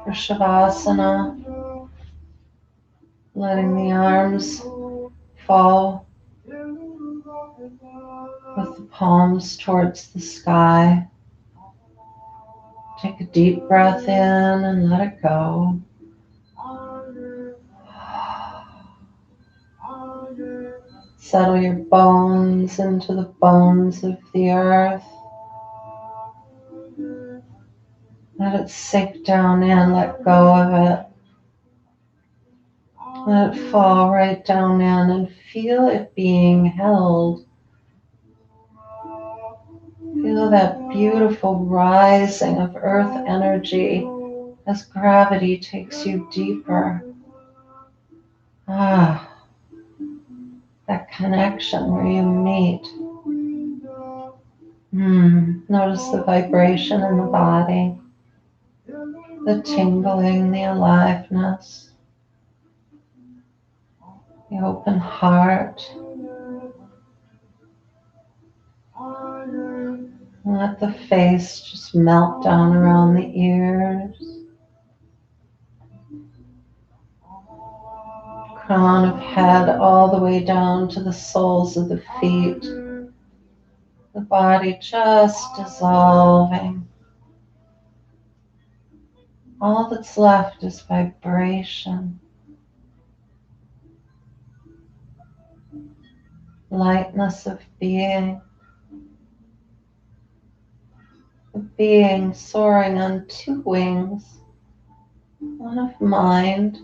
for Shavasana, letting the arms fall with the palms towards the sky. Take a deep breath in and let it go. Settle your bones into the bones of the earth. Let it sink down in, let go of it. Let it fall right down in and feel it being held. Feel that beautiful rising of earth energy as gravity takes you deeper. That connection where you meet. Notice the vibration in the body, the tingling, the aliveness, the open heart. Let the face just melt down around the ears. Crown of head all the way down to the soles of the feet. The body just dissolving. All that's left is vibration. Lightness of being. A being soaring on two wings. One of mind,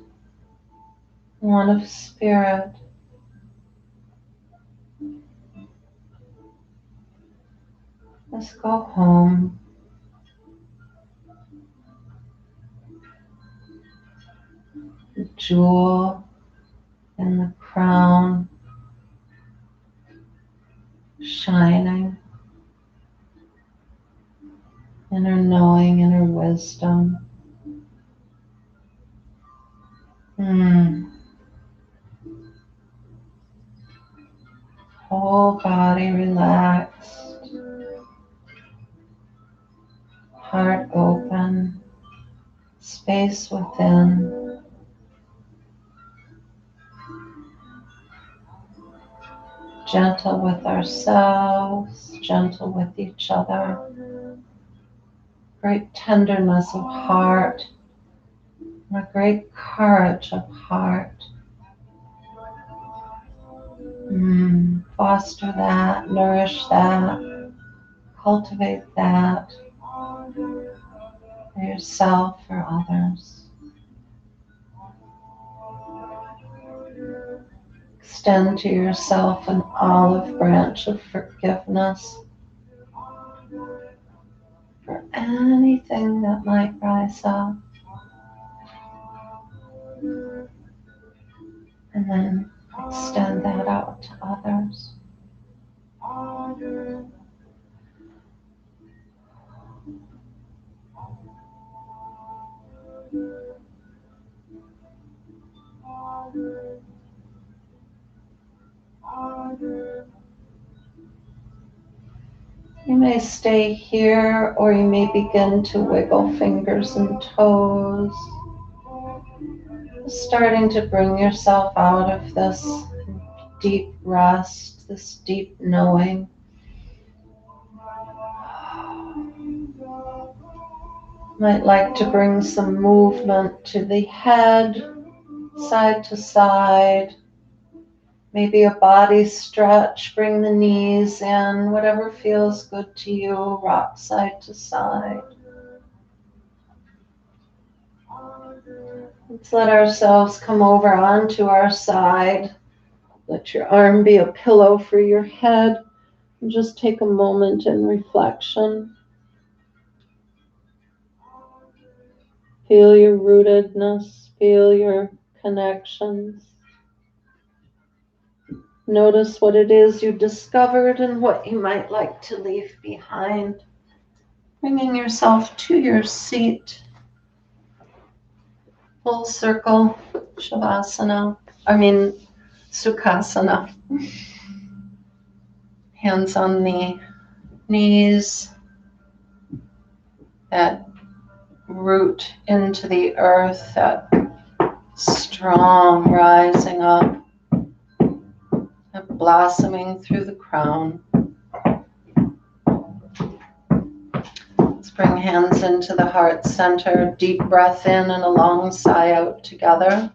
one of spirit. Let's go home. The jewel in the crown, shining. Inner knowing, inner wisdom. whole body relaxed, heart open, space within. Gentle with ourselves, gentle with each other. Great tenderness of heart, and a great courage of heart. Foster that, nourish that, cultivate that for yourself, for others. Extend to yourself an olive branch of forgiveness for anything that might rise up. And then extend that out to others. You may stay here, or you may begin to wiggle fingers and toes, starting to bring yourself out of this deep rest, this deep knowing. Might like to bring some movement to the head, side to side. Maybe a body stretch, bring the knees in, whatever feels good to you, rock side to side. Let's let ourselves come over onto our side. Let your arm be a pillow for your head. And just take a moment in reflection. Feel your rootedness, feel your connections. Notice what it is you discovered and what you might like to leave behind. Bringing yourself to your seat. Full circle, Sukhasana. Hands on the knees. That root into the earth, that strong rising up. Blossoming through the crown. Let's bring hands into the heart center. Deep breath in and a long sigh out together.